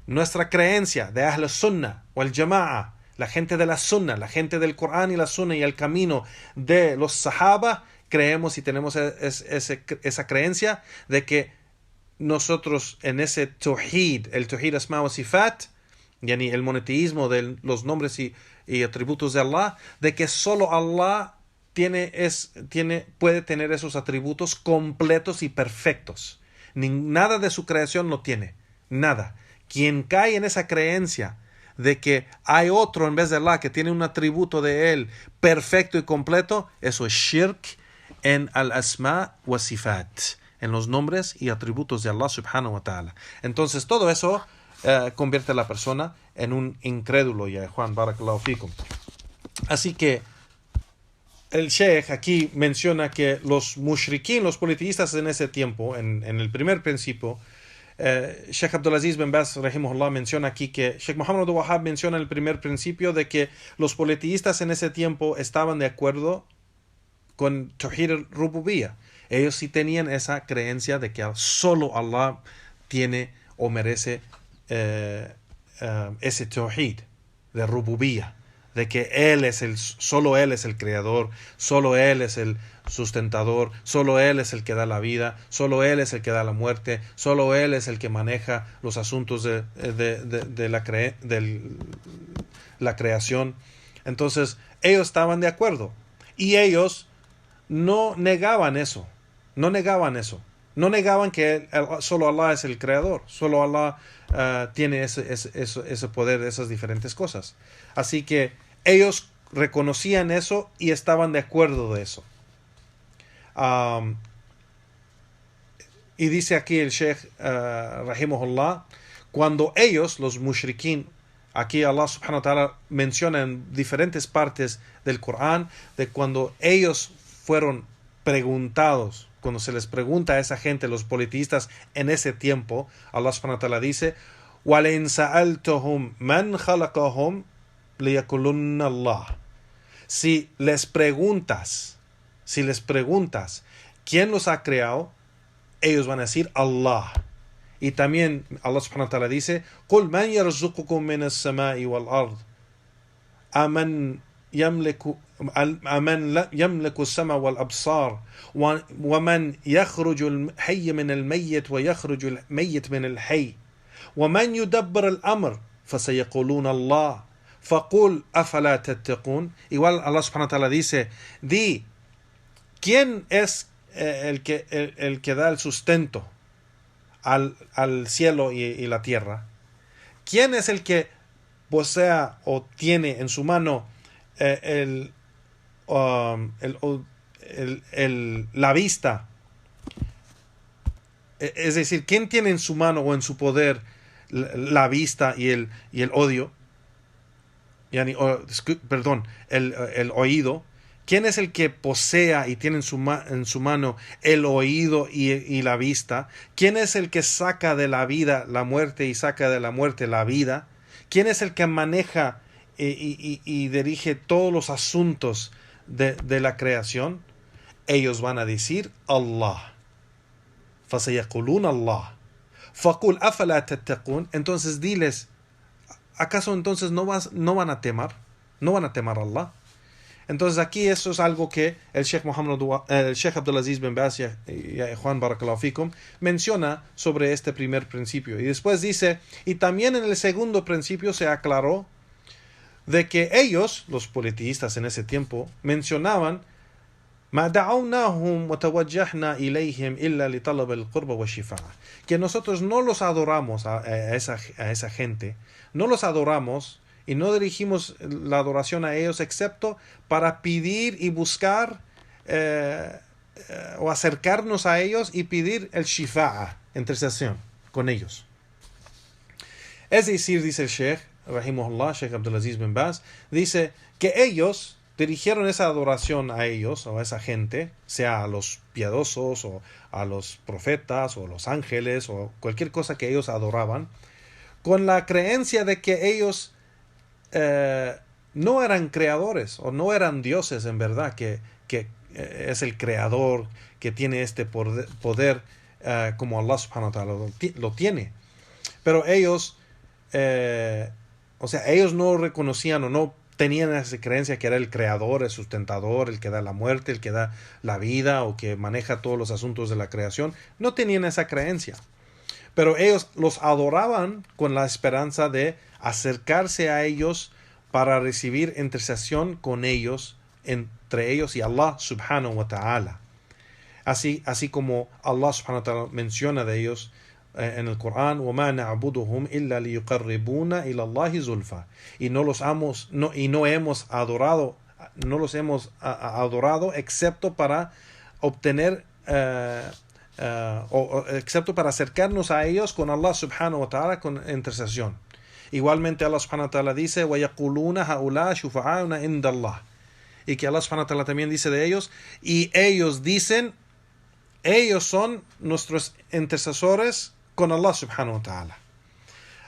nuestra creencia de Ahl Sunnah o el Jama'a, la gente de la Sunnah, la gente del Corán y la Sunnah y el camino de los Sahaba, creemos y tenemos esa creencia de que nosotros en ese Tawhid, el Tawhid Asma wa Sifat, yani el monoteísmo de los nombres y atributos de Allah, de que solo Allah puede tener esos atributos completos y perfectos. Nada de su creación lo tiene. Nada. Quien cae en esa creencia de que hay otro en vez de Allah que tiene un atributo de él perfecto y completo, eso es shirk en al-asma wa sifat, en los nombres y atributos de Allah subhanahu wa ta'ala. Entonces todo eso convierte a la persona en un incrédulo, ya Juan, barakallahu fikum. Así que el Sheikh aquí menciona que los mushrikin, los politeístas en ese tiempo, en el primer principio, Sheikh Abdulaziz bin Baz rahimahullah menciona aquí que Sheikh Muhammad Abdul Wahhab menciona en el primer principio de que los politeístas en ese tiempo estaban de acuerdo con Tawhid al-Rububiyya. Ellos sí tenían esa creencia de que solo Allah tiene o merece ese Tawhid de Rububiyya, de que solo Él es el creador, solo Él es el sustentador, solo Él es el que da la vida, solo Él es el que da la muerte, solo Él es el que maneja los asuntos de la creación. Entonces ellos estaban de acuerdo y ellos no negaban eso, no negaban que solo Allah es el creador, solo Allah tiene ese poder de esas diferentes cosas. Así que ellos reconocían eso y estaban de acuerdo de eso. Y dice aquí el Sheikh rahimahullah, cuando ellos, los mushrikín, aquí Allah subhanahu wa ta'ala menciona en diferentes partes del Corán de cuando ellos fueron preguntados, cuando se les pregunta a esa gente, los politistas en ese tiempo, Allah subhanahu wa ta'ala dice: وَلَئِنْ سَأَلْتُهُمْ مَنْ خَلَقَهُمْ لِيَقُولُنَّ اللَّهُ. Si les preguntas quién los ha creado, ellos van a decir Allah. Y también Allah subhanahu wa ta'ala dice: قُلْ مَنْ يَرْزُقُكُم مِّنَ السَّمَاءِ وَالْأَرْضِ أَمَنْ يملك السمع والأبصار ومن يخرج الحي من الميت ويخرج الميت من الحي ومن يدبر الأمر فسيقولون الله فقل أفلا تتقون. Igual Allah subhanahu wa ta'ala dice: di, ¿quién es el que da el sustento al cielo y la tierra? ¿Quién es el que posea o tiene en su mano la vista? Es decir, ¿quién tiene en su mano o en su poder la vista y el odio? El oído. ¿Quién es el que posea y tiene en su mano el oído y la vista? ¿Quién es el que saca de la vida la muerte y saca de la muerte la vida? ¿Quién es el que maneja y dirige todos los asuntos de la creación? Ellos van a decir Allah. فَسَيَقُولُونَ اللَّهُ فَقُلْ أَفَلَا تَتَّقُونَ. Entonces diles, ¿acaso entonces no van a temer? ¿No van a temer a Allah? Entonces aquí eso es algo que el Sheikh Abdulaziz bin Baz y Juan Barakallahu Fikum menciona sobre este primer principio. Y después dice, y también en el segundo principio se aclaró de que ellos, los politistas en ese tiempo, mencionaban que nosotros no los adoramos a esa gente, no los adoramos y no dirigimos la adoración a ellos excepto para pedir y buscar o acercarnos a ellos y pedir el shifa'a, intercesión con ellos. Es decir, dice el Sheikh rahimahullah, Sheikh Abdulaziz bin Baz, dice que ellos dirigieron esa adoración a ellos o a esa gente, sea a los piadosos o a los profetas o a los ángeles o cualquier cosa que ellos adoraban, con la creencia de que ellos no eran creadores o no eran dioses en verdad, que es el creador, que tiene este poder como Allah subhanahu wa ta'ala lo tiene. Pero ellos, ellos no reconocían o no tenían esa creencia que era el creador, el sustentador, el que da la muerte, el que da la vida o que maneja todos los asuntos de la creación. No tenían esa creencia. Pero ellos los adoraban con la esperanza de acercarse a ellos para recibir intercesión con ellos, entre ellos y Allah subhanahu wa ta'ala. Así como Allah subhanahu wa ta'ala menciona de ellos en el Corán, وَمَا نَعْبُدُهُمْ إِلَّا لِيُقَرِّبُونَ إِلَى اللَّهِ زُلْفَى. Y no los hemos adorado excepto para obtener excepto para acercarnos a ellos con Allah subhanahu wa ta'ala con intercesión. Igualmente Allah subhanahu wa ta'ala dice وَيَقُولُونَ هَؤُلَاء شُفَعَاؤُنَا عِنْدَ اللَّهِ. Y que Allah subhanahu wa ta'ala también dice de ellos, y ellos dicen, ellos son nuestros intercesores con Allah subhanahu wa ta'ala.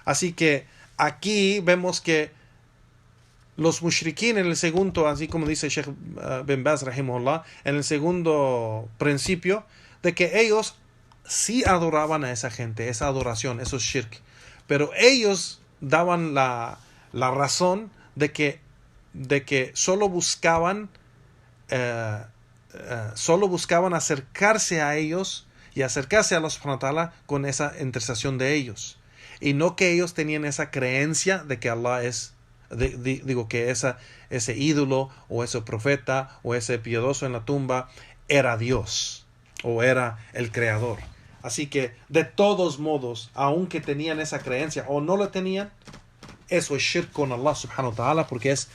Así que aquí vemos que los mushrikín en el segundo, así como dice Sheikh bin Baz rahimahullah, en el segundo principio, de que ellos sí adoraban a esa gente, esa adoración, esos shirk, pero ellos daban la razón de que de que solo buscaban acercarse a ellos y acercarse a Allah subhanahu wa ta'ala con esa intercesión de ellos, y no que ellos tenían esa creencia de que Allah es, que ese ídolo o ese profeta o ese piadoso en la tumba era Dios o era el creador. Así que de todos modos, aunque tenían esa creencia o no la tenían, eso es shirk con Allah subhanahu wa ta'ala, porque es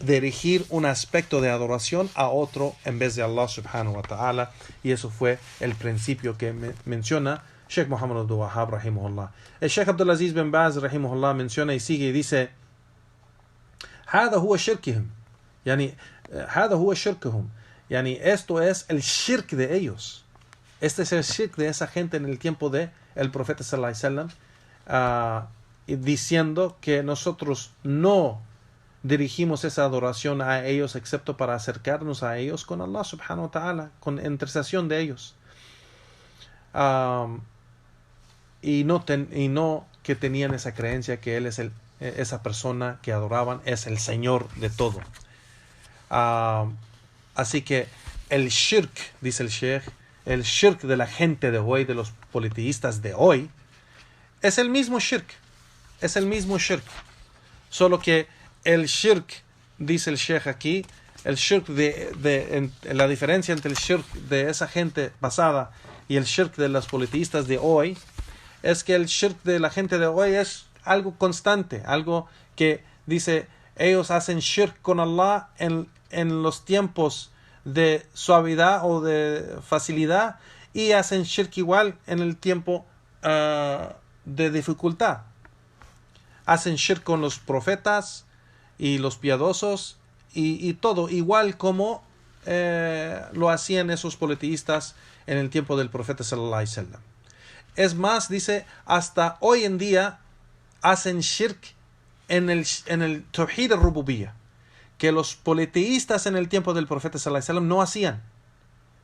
dirigir un aspecto de adoración a otro en vez de Allah subhanahu wa ta'ala. Y eso fue el principio que menciona Sheikh Muhammad Abdul Wahhab rahimahullah. El Sheikh Abdul Aziz bin Baz rahimahullah menciona y sigue y dice: هذا هو شركهم يعني هذا هو شركهم يعني esto es el shirk de ellos. Este es el shirk de esa gente en el tiempo de el profeta sallallahu alaihi wasallam, diciendo que nosotros no dirigimos esa adoración a ellos excepto para acercarnos a ellos con Allah subhanahu wa ta'ala, con intercesión de ellos, y no que tenían esa creencia que Él es esa persona que adoraban es el Señor de todo. Así que el shirk, dice el Sheikh, el shirk de la gente de hoy, de los politeístas de hoy, es el mismo shirk, solo que el shirk, dice el Sheikh aquí, el shirk la diferencia entre el shirk de esa gente pasada y el shirk de los politeístas de hoy es que el shirk de la gente de hoy es algo constante, algo que dice, ellos hacen shirk con Allah en los tiempos de suavidad o de facilidad, y hacen shirk igual en el tiempo de dificultad. Hacen shirk con los profetas y los piadosos y todo, igual como lo hacían esos politeístas en el tiempo del profeta sallallahu alaihi wasallam. Es más, dice, hasta hoy en día hacen shirk en el tawhid al-rububiyya, que los politeístas en el tiempo del profeta sallallahu alaihi wasallam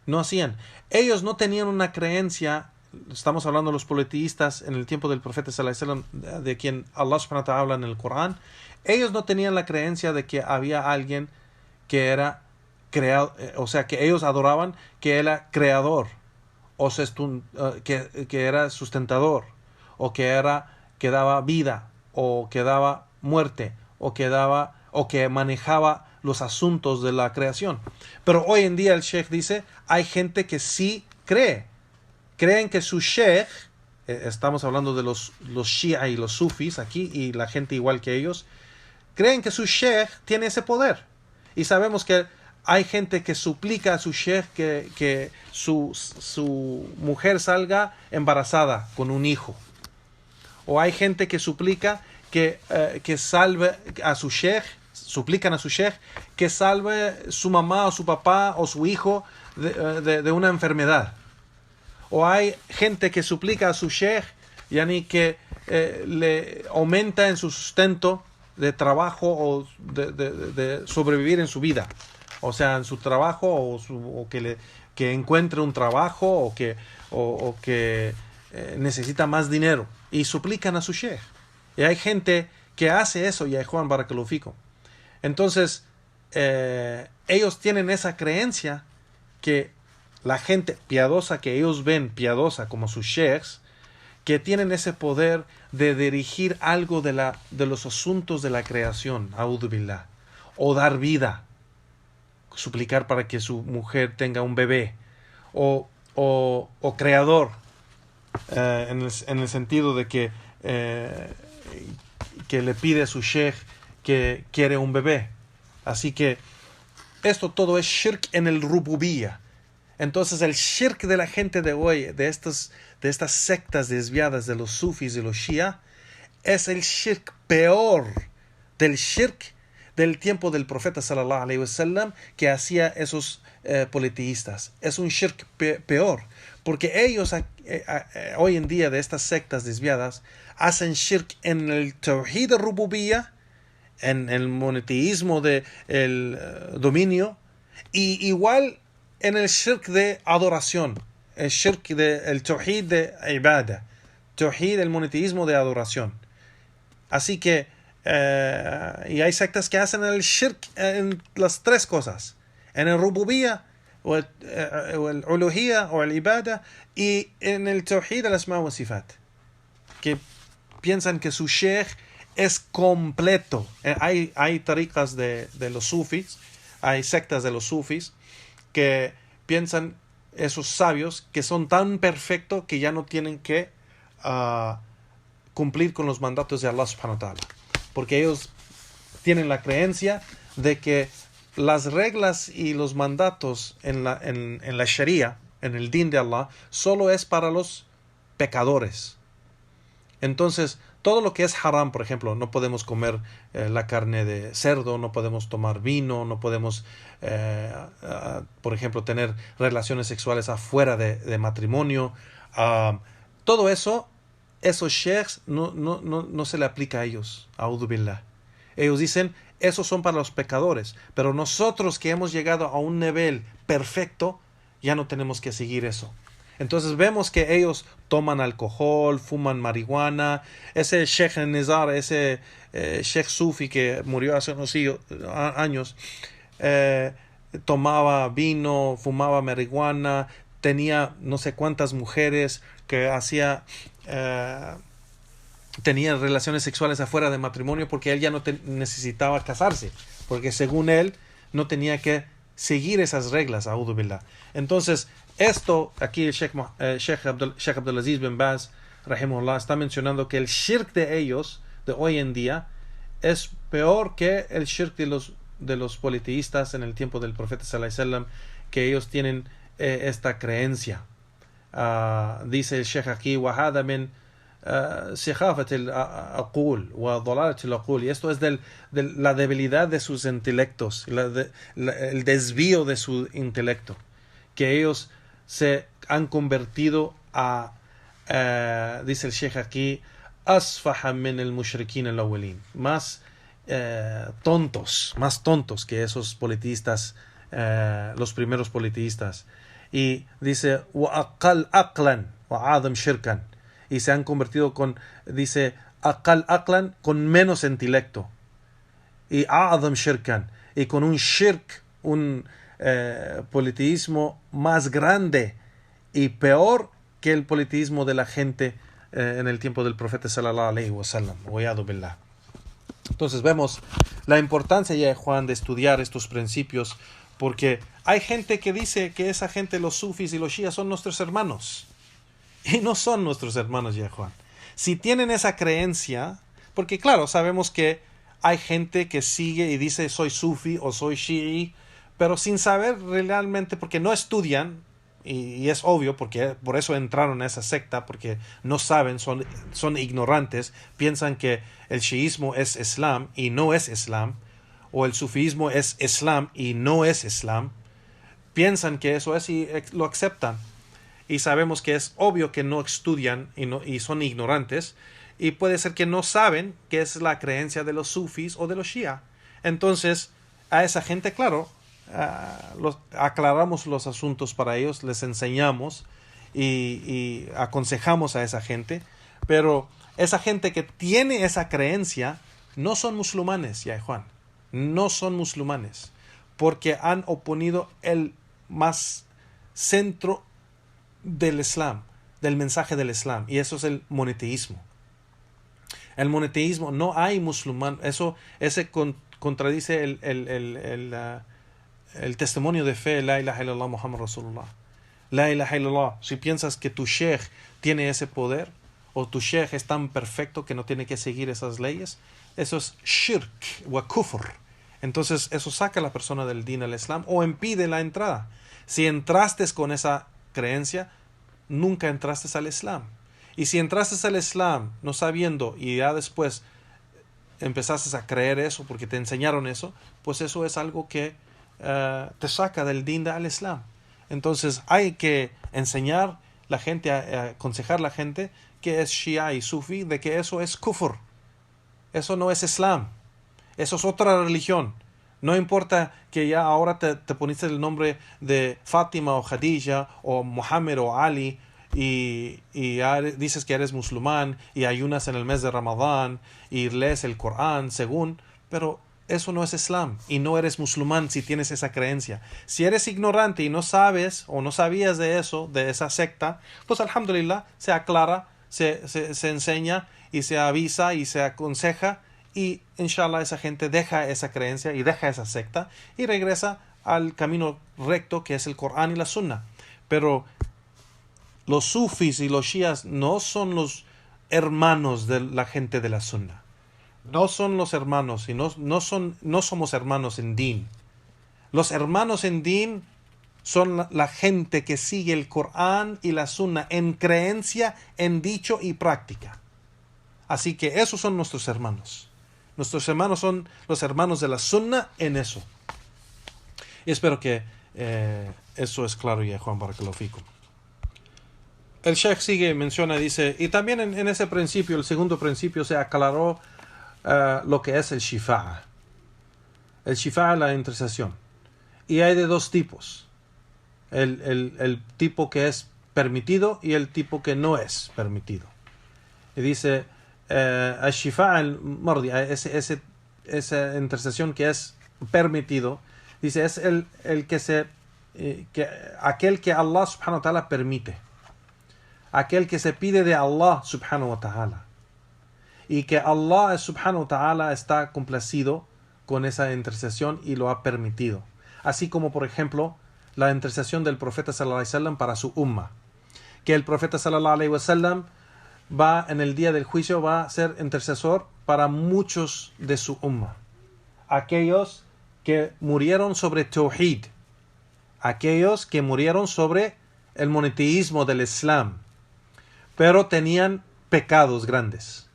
no hacían. Ellos no tenían una creencia. Estamos hablando de los politeístas en el tiempo del profeta sallallahu alaihi wasallam, de quien Allah subhanahu wa ta'ala habla en el Corán. Ellos no tenían la creencia de que había alguien que era creado, o sea, que ellos adoraban que era creador, o que era sustentador, o que daba vida, o que daba muerte, o que manejaba los asuntos de la creación. Pero hoy en día el Sheikh dice, hay gente que sí creen que su Sheikh, estamos hablando de los Shia y los Sufis aquí, y la gente igual que ellos, creen que su Sheikh tiene ese poder. Y sabemos que hay gente que suplica a su Sheikh que su mujer salga embarazada con un hijo. O hay gente que suplica que salve a su Sheikh, suplican a su Sheikh que salve su mamá o su papá o su hijo de una enfermedad. O hay gente que suplica a su Sheikh que le aumenta en su sustento de trabajo o de sobrevivir en su vida, o sea, en su trabajo, o que encuentre un trabajo, o que necesita más dinero, y suplican a su Sheikh. Y hay gente que hace eso, y hay Juan Barakallahu Fikum. Entonces ellos tienen esa creencia que la gente piadosa que ellos ven piadosa como sus sheikhs, que tienen ese poder de dirigir algo de los asuntos de la creación, a'udhu billah, o dar vida, suplicar para que su mujer tenga un bebé, o creador, en el sentido de que le pide a su sheikh que quiere un bebé. Así que esto todo es shirk en el rububiyya. Entonces el shirk de la gente de hoy, de estas sectas desviadas de los sufis y los shia, es el shirk peor del shirk del tiempo del profeta sallallahu alaihi wasallam que hacía esos politeístas. Es un shirk peor, porque ellos hoy en día de estas sectas desviadas hacen shirk en el tawhid al-rububiyya, en el monoteísmo del dominio, y igual en el shirk de adoración, el shirk el tawhid de ibada, tawhid, el monoteísmo de adoración. Así que Y hay sectas que hacen el shirk en las tres cosas. En el rububiyya, o el uluhiyya, o el ibada, y en el tawhid, al asma wa sifat. Que piensan que su sheikh es completo. Hay tariqas de los sufis, hay sectas de los sufis, que piensan, esos sabios, que son tan perfectos que ya no tienen que cumplir con los mandatos de Allah subhanahu wa ta'ala. Porque ellos tienen la creencia de que las reglas y los mandatos en la Sharia, en el din de Allah, solo es para los pecadores. Entonces, todo lo que es haram, por ejemplo, no podemos comer la carne de cerdo, no podemos tomar vino, no podemos, por ejemplo, tener relaciones sexuales afuera de matrimonio. Todo eso, esos sheikhs no se le aplica a ellos. A'udhu billah. Ellos dicen, esos son para los pecadores, pero nosotros que hemos llegado a un nivel perfecto, ya no tenemos que seguir eso. Entonces vemos que ellos toman alcohol, fuman marihuana. Ese Sheikh Nizar, ese Sheikh Sufi que murió hace unos años, tomaba vino, fumaba marihuana, tenía no sé cuántas mujeres, que tenía relaciones sexuales afuera de matrimonio, porque él ya no necesitaba casarse, porque según él no tenía que seguir esas reglas. A'udhu billah. Entonces, esto, aquí el Sheikh Abdulaziz bin Baz, rahimahullah, está mencionando que el shirk de ellos, de hoy en día, es peor que el shirk de los politeístas en el tiempo del profeta sallallahu alaihi wasallam, que ellos tienen esta creencia. Dice el Sheikh aquí, وَهَذَا مِنْ سِخَافَةِ الْعَقُولِ وَضَلَالَةِ الْعَقُولِ. Y esto es de la debilidad de sus intelectos, el desvío de su intelecto, que ellos se han convertido a, dice el Sheikh aquí, asfaha min el mushrikin al awwalin, más tontos que esos politeístas, los primeros politeístas. Y dice, wa aqal aqlan wa adam shirkan, y se han convertido dice, aqal aqlan, con menos intelecto, y adam shirkan, y con un shirk, un politeísmo más grande y peor que el politeísmo de la gente en el tiempo del profeta sallallahu alaihi wasallam. Entonces vemos la importancia, ya Juan, de estudiar estos principios, porque hay gente que dice que esa gente, los sufis y los shias, son nuestros hermanos, y no son nuestros hermanos, ya Juan. Si tienen esa creencia, porque claro, sabemos que hay gente que sigue y dice soy sufi o soy shi'i, pero sin saber realmente, porque no estudian, y es obvio, porque por eso entraron a esa secta, porque no saben, son ignorantes, piensan que el shiismo es Islam y no es Islam, o el sufismo es Islam y no es Islam. Piensan que eso es y lo aceptan. Y sabemos que es obvio que no estudian y son ignorantes, y puede ser que no saben qué es la creencia de los sufis o de los shia. Entonces, a esa gente, claro, aclaramos los asuntos para ellos, les enseñamos y aconsejamos a esa gente, pero esa gente que tiene esa creencia no son musulmanes, ya Juan, no son musulmanes, porque han oponido el más centro del Islam, del mensaje del Islam, y eso es el monoteísmo. El monoteísmo, no hay musulmán, ese contradice el testimonio de fe, la ilaha illallah Muhammad Rasulullah. La ilaha illallah. Si piensas que tu sheikh tiene ese poder, o tu sheikh es tan perfecto que no tiene que seguir esas leyes, eso es shirk wa kufr. Entonces eso saca a la persona del din al Islam o impide la entrada. Si entraste con esa creencia, nunca entraste al Islam. Y si entraste al Islam no sabiendo y ya después empezaste a creer eso porque te enseñaron eso, pues eso es algo que te saca del din al Islam. Entonces hay que enseñar la gente, aconsejar a la gente que es shia y sufi, de que eso es kufr, eso no es Islam, eso es otra religión. No importa que ya ahora te poniste el nombre de Fátima o Khadija o Muhammad o Ali y ya dices que eres musulmán y ayunas en el mes de Ramadán y lees el Corán según, pero eso no es Islam y no eres musulmán si tienes esa creencia. Si eres ignorante y no sabes o no sabías de eso, de esa secta, pues alhamdulillah se aclara, se enseña y se avisa y se aconseja y inshallah esa gente deja esa creencia y deja esa secta y regresa al camino recto que es el Corán y la Sunna. Pero los sufis y los shias no son los hermanos de la gente de la Sunna. No son los hermanos y no somos hermanos en din. Los hermanos en din son la gente que sigue el Corán y la Sunna en creencia, en dicho y práctica. Así que esos son nuestros hermanos. Nuestros hermanos son los hermanos de la Sunna en eso. Y espero que eso es claro ya, Juan Barakallahu fikum. El Sheikh sigue, menciona, dice, y también en ese principio, el segundo principio, se aclaró lo que es el shifa'a. El shifa'a es la intercesión. Y hay de dos tipos. El tipo que es permitido y el tipo que no es permitido. Y dice, el shifa'a al-mardi, esa intercesión que es permitido, dice, es el que aquel que Allah subhanahu wa ta'ala permite. Aquel que se pide de Allah subhanahu wa ta'ala. Y que Allah subhanahu wa ta'ala está complacido con esa intercesión y lo ha permitido. Así como, por ejemplo, la intercesión del profeta sallallahu alaihi wasallam para su umma. Que el profeta sallallahu alaihi wasallam va en el día del juicio, va a ser intercesor para muchos de su umma. Aquellos que murieron sobre Tawhid. Aquellos que murieron sobre el monoteísmo del Islam. Pero tenían pecados grandes.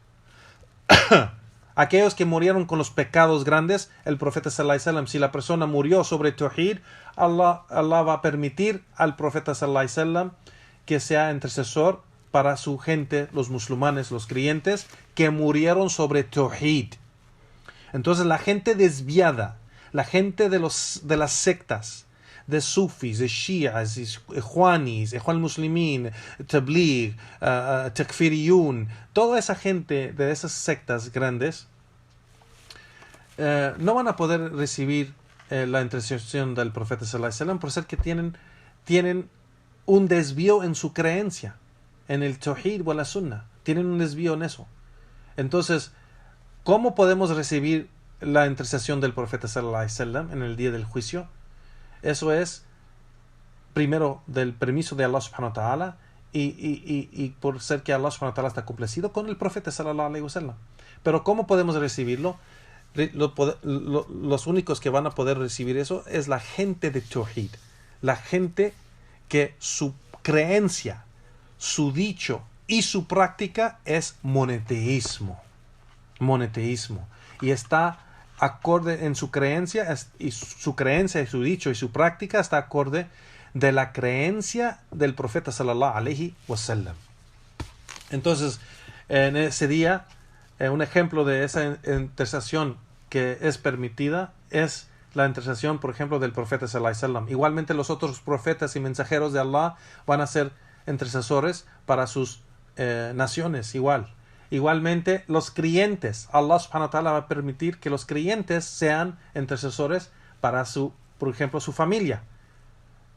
Aquellos que murieron con los pecados grandes, el profeta sallallahu alaihi wasallam, si la persona murió sobre Tawhid, Allah va a permitir al profeta sallallahu alaihi wasallam que sea intercesor para su gente, los musulmanes, los creyentes, que murieron sobre Tawhid. Entonces la gente desviada, la gente de las sectas, de sufis, de shias, ikhwanis, ikhwan muslimin, tabligh, takfiriyun, toda esa gente de esas sectas grandes no van a poder recibir la intercesión del profeta sallallahu alaihi wasallam por ser que tienen un desvío en su creencia, en el tawhid o la sunna, tienen un desvío en eso. Entonces, ¿cómo podemos recibir la intercesión del profeta sallallahu alaihi wasallam en el día del juicio? Eso es, primero, del permiso de Allah subhanahu wa ta'ala y por ser que Allah subhanahu wa ta'ala está complacido con el profeta sallallahu alaihi wasallam. Pero ¿cómo podemos recibirlo? Los únicos que van a poder recibir eso es la gente de Tawhid. La gente que su creencia, su dicho y su práctica es monoteísmo. Monoteísmo. Y está acorde en su creencia y su dicho y su práctica está acorde de la creencia del profeta sallallahu alaihi wasallam. Entonces, en ese día, un ejemplo de esa intercesión que es permitida es la intercesión, por ejemplo, del profeta sallallahu alaihi wasallam. Igualmente los otros profetas y mensajeros de Allah van a ser intercesores para sus naciones, Igualmente, los creyentes, Allah subhanahu wa ta'ala va a permitir que los creyentes sean intercesores para por ejemplo, su familia.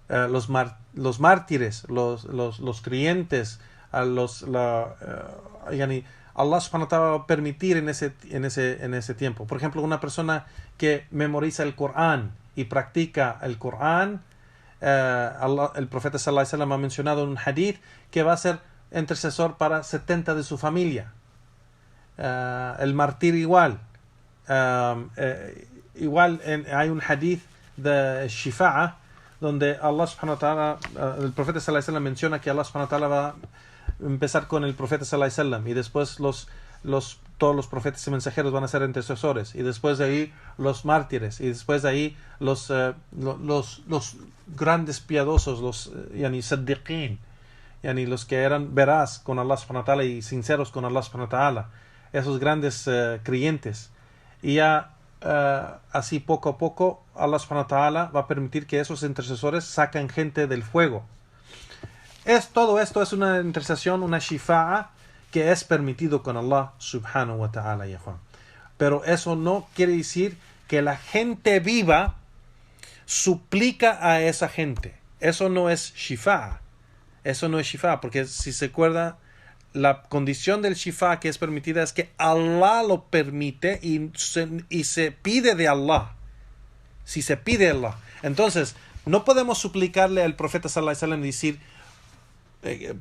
Los mártires, los creyentes, Allah subhanahu wa ta'ala va a permitir en ese tiempo. Por ejemplo, una persona que memoriza el Corán y practica el Corán, el profeta sallallahu alaihi wasallam ha mencionado en un hadith que va a ser intercesor para 70 de su familia. El mártir igual. Hay un hadith de Shifa'a donde Allah subhanahu wa ta'ala, el profeta sallallahu alaihi wasallam menciona que Allah subhanahu wa ta'ala va a empezar con el profeta sallallahu alaihi wasallam y después todos los profetas y mensajeros van a ser intercesores y después de ahí los mártires y después de ahí los grandes piadosos, los saddiqin, los que eran veraz con Allah subhanahu wa ta'ala y sinceros con Allah subhanahu wa ta'ala, esos grandes creyentes. Y ya así poco a poco Allah subhanahu wa ta'ala va a permitir que esos intercesores saquen gente del fuego. Todo esto es una intercesión, una shifa'a, que es permitido con Allah subhanahu wa ta'ala, ya Juan. Pero eso no quiere decir que la gente viva suplica a esa gente. Eso no es shifa'a. Eso no es shifa'a, porque si se acuerda, la condición del shifa que es permitida es que Allah lo permite y se pide de Allah. Si se pide de Allah. Entonces, no podemos suplicarle al profeta sallallahu alaihi wasallam y decir,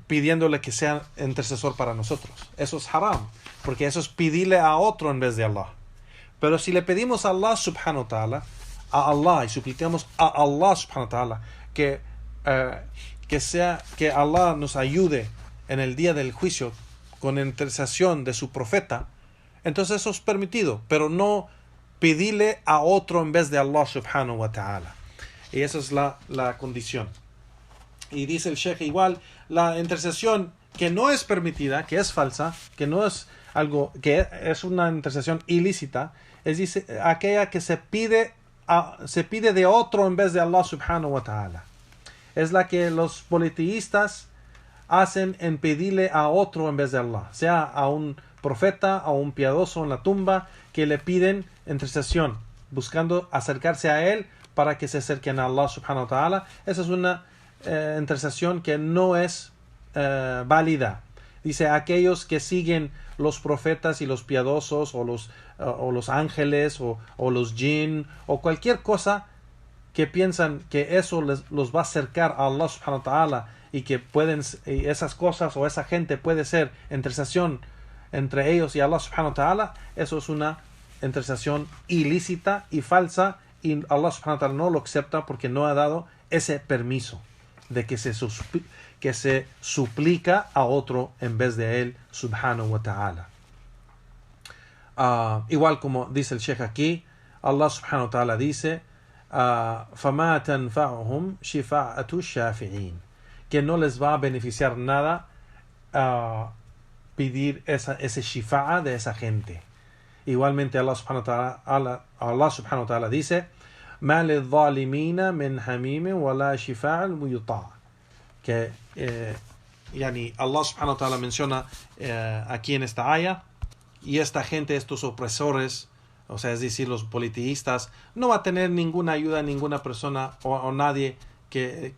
pidiéndole que sea intercesor para nosotros. Eso es haram, porque eso es pedirle a otro en vez de Allah. Pero si le pedimos a Allah subhanahu wa ta'ala, a Allah, y suplicamos a Allah subhanahu wa ta'ala que Allah nos ayude en el día del juicio con intercesión de su profeta, entonces eso es permitido, pero no pedirle a otro en vez de Allah subhanahu wa ta'ala. Y esa es la condición. Y dice el Sheikh igual, la intercesión que no es permitida, que es falsa, que no es algo, que es una intercesión ilícita, es aquella que se pide de otro en vez de Allah subhanahu wa ta'ala. Es la que los politeístas hacen en pedirle a otro en vez de Allah, sea a un profeta, a un piadoso en la tumba, que le piden intercesión, buscando acercarse a él para que se acerquen a Allah subhanahu wa ta'ala. Esa es una intercesión que no es válida. Dice, aquellos que siguen los profetas y los piadosos, o los ángeles, o los jinn, o cualquier cosa que piensan que eso los va a acercar a Allah subhanahu wa ta'ala, y que esas cosas o esa gente puede ser intercesión entre ellos y Allah subhanahu wa ta'ala, eso es una intercesión ilícita y falsa, y Allah subhanahu wa ta'ala no lo acepta porque no ha dado ese permiso de que se suplica a otro en vez de él subhanahu wa ta'ala. Igual como dice el Sheikh aquí, Allah subhanahu wa ta'ala dice, فَمَا تَنْفَعُهُمْ شِفَاعَةُ الشَّافِعِينَ, que no les va a beneficiar nada pedir ese shifa'a de esa gente. Igualmente Allah subhanahu wa ta'ala dice, مَا لِلظَّالِمِينَ مِنْ حَمِيمٍ وَلَا شِفَاعٍ مُيُطَاعٍ, que Allah subhanahu wa ta'ala menciona aquí en esta aya, y esta gente, estos opresores, o sea, es decir, los politeístas, no va a tener ninguna ayuda, ninguna persona o nadie que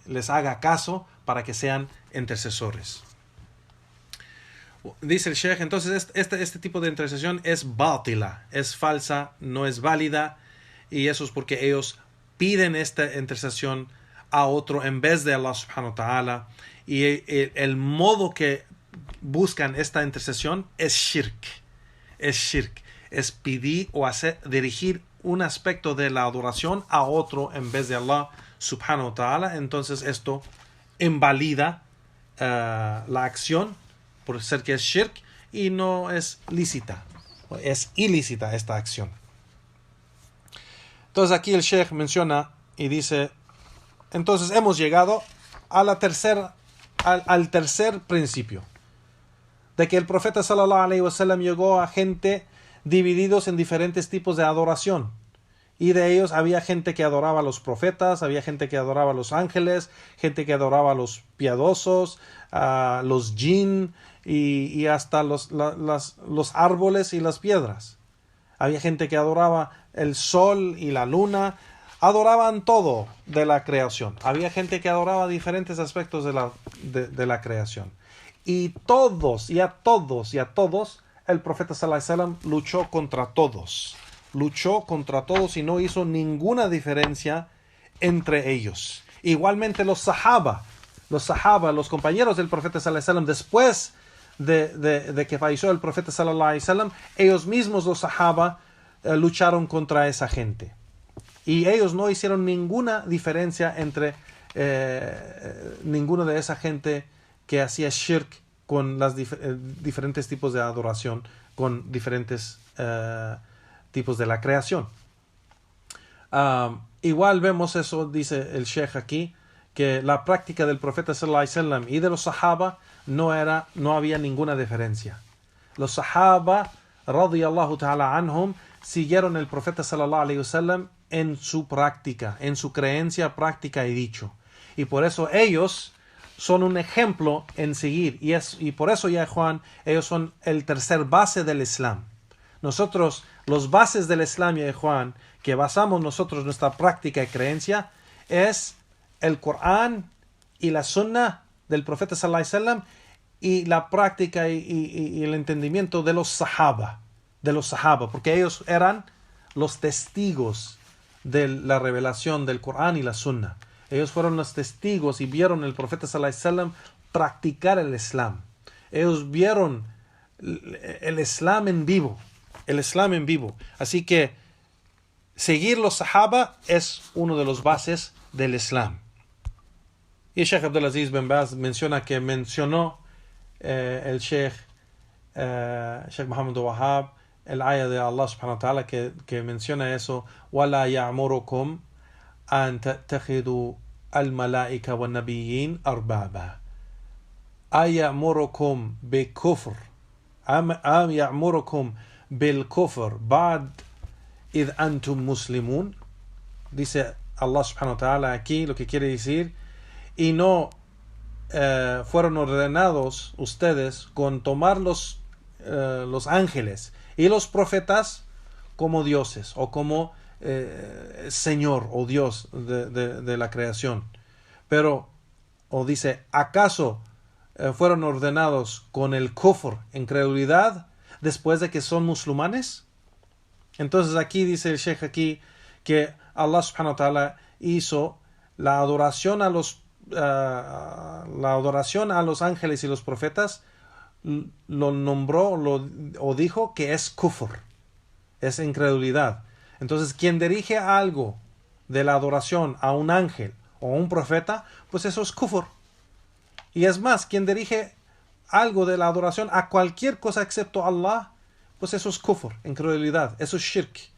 les haga caso para que sean intercesores. Dice el Sheikh, entonces este tipo de intercesión es batila, es falsa, no es válida, y eso es porque ellos piden esta intercesión a otro en vez de Allah subhanahu wa ta'ala, y el modo que buscan esta intercesión es shirk, es pedir o dirigir un aspecto de la adoración a otro en vez de Allah subhanahu wa ta'ala. Entonces esto invalida la acción por ser que es shirk, y no es lícita, es ilícita esta acción. Entonces aquí el Sheikh menciona y dice, entonces hemos llegado al tercer principio, de que el profeta sallallahu alaihi wasallam llegó a gente divididos en diferentes tipos de adoración, y de ellos había gente que adoraba a los profetas, había gente que adoraba a los ángeles, gente que adoraba a los piadosos, a los jinn, y hasta los árboles y las piedras. Había gente que adoraba el sol y la luna, adoraban todo de la creación. Había gente que adoraba diferentes aspectos de la creación. Y a todos, el profeta sallallahu alaihi wasallam luchó contra todos y no hizo ninguna diferencia entre ellos. Igualmente los sahaba, los compañeros del profeta sallallahu alaihi wasallam, después de que falleció el profeta sallallahu alaihi wasallam, ellos mismos, los sahaba, lucharon contra esa gente. Y ellos no hicieron ninguna diferencia entre ninguno de esa gente que hacía shirk con los diferentes tipos de adoración, con diferentes tipos de la creación. Igual vemos eso, dice el Sheikh aquí, que la práctica del profeta sallallahu alaihi wasallam y de los sahaba no había ninguna diferencia. Los sahaba radiyallahu ta'ala anhum siguieron el profeta sallallahu alaihi wasallam en su práctica, en su creencia, práctica y dicho. y por eso ellos son un ejemplo en seguir, y por eso, ya Juan, ellos son el tercer base del Islam. Nosotros, los bases del Islam, ya Juan, que basamos nosotros nuestra práctica y creencia, es el Corán y la Sunna del profeta sallallahu alaihi wasallam, y la práctica y el entendimiento de los sahaba, porque ellos eran los testigos de la revelación del Corán y la Sunna. Ellos fueron los testigos y vieron al profeta sallallahu alaihi wasallam practicar el Islam. Ellos vieron el Islam en vivo. Así que seguir los sahaba es uno de los bases del Islam. Y Sheikh Abdulaziz bin Baz mencionó el Sheikh Muhammad Wahab, el ayah de Allah subhanahu wa ta'ala que menciona eso: وَلَا يَعْمُرُكُمْ أَن تَتَّخِذُوا الْمَلَائِكَةَ وَالنَّبِيِّينَ أَرْبَابًا أَيَأْمُرُكُمْ بِكُفْرٍ أَمْ يَأْمُرُكُمْ بِالْكُفْرِ بَعْدَ إِذْ أَنْتُمْ مُسْلِمُونَ. Dice Allah subhanahu wa ta'ala aquí lo que quiere decir: y no fueron ordenados ustedes con tomar los ángeles y los profetas como dioses o como Señor o Dios de la creación. Pero, o dice, ¿acaso fueron ordenados con el kufr, incredulidad, después de que son musulmanes? Entonces aquí dice el Sheikh aquí que Allah subhanahu wa ta'ala hizo la adoración a los ángeles y los profetas, lo nombró o dijo que es kufr, es incredulidad. Entonces, quien dirige algo de la adoración a un ángel o a un profeta, pues eso es kufr. Y es más, quien dirige algo de la adoración a cualquier cosa excepto Allah, pues eso es kufr, incredulidad, eso es shirk.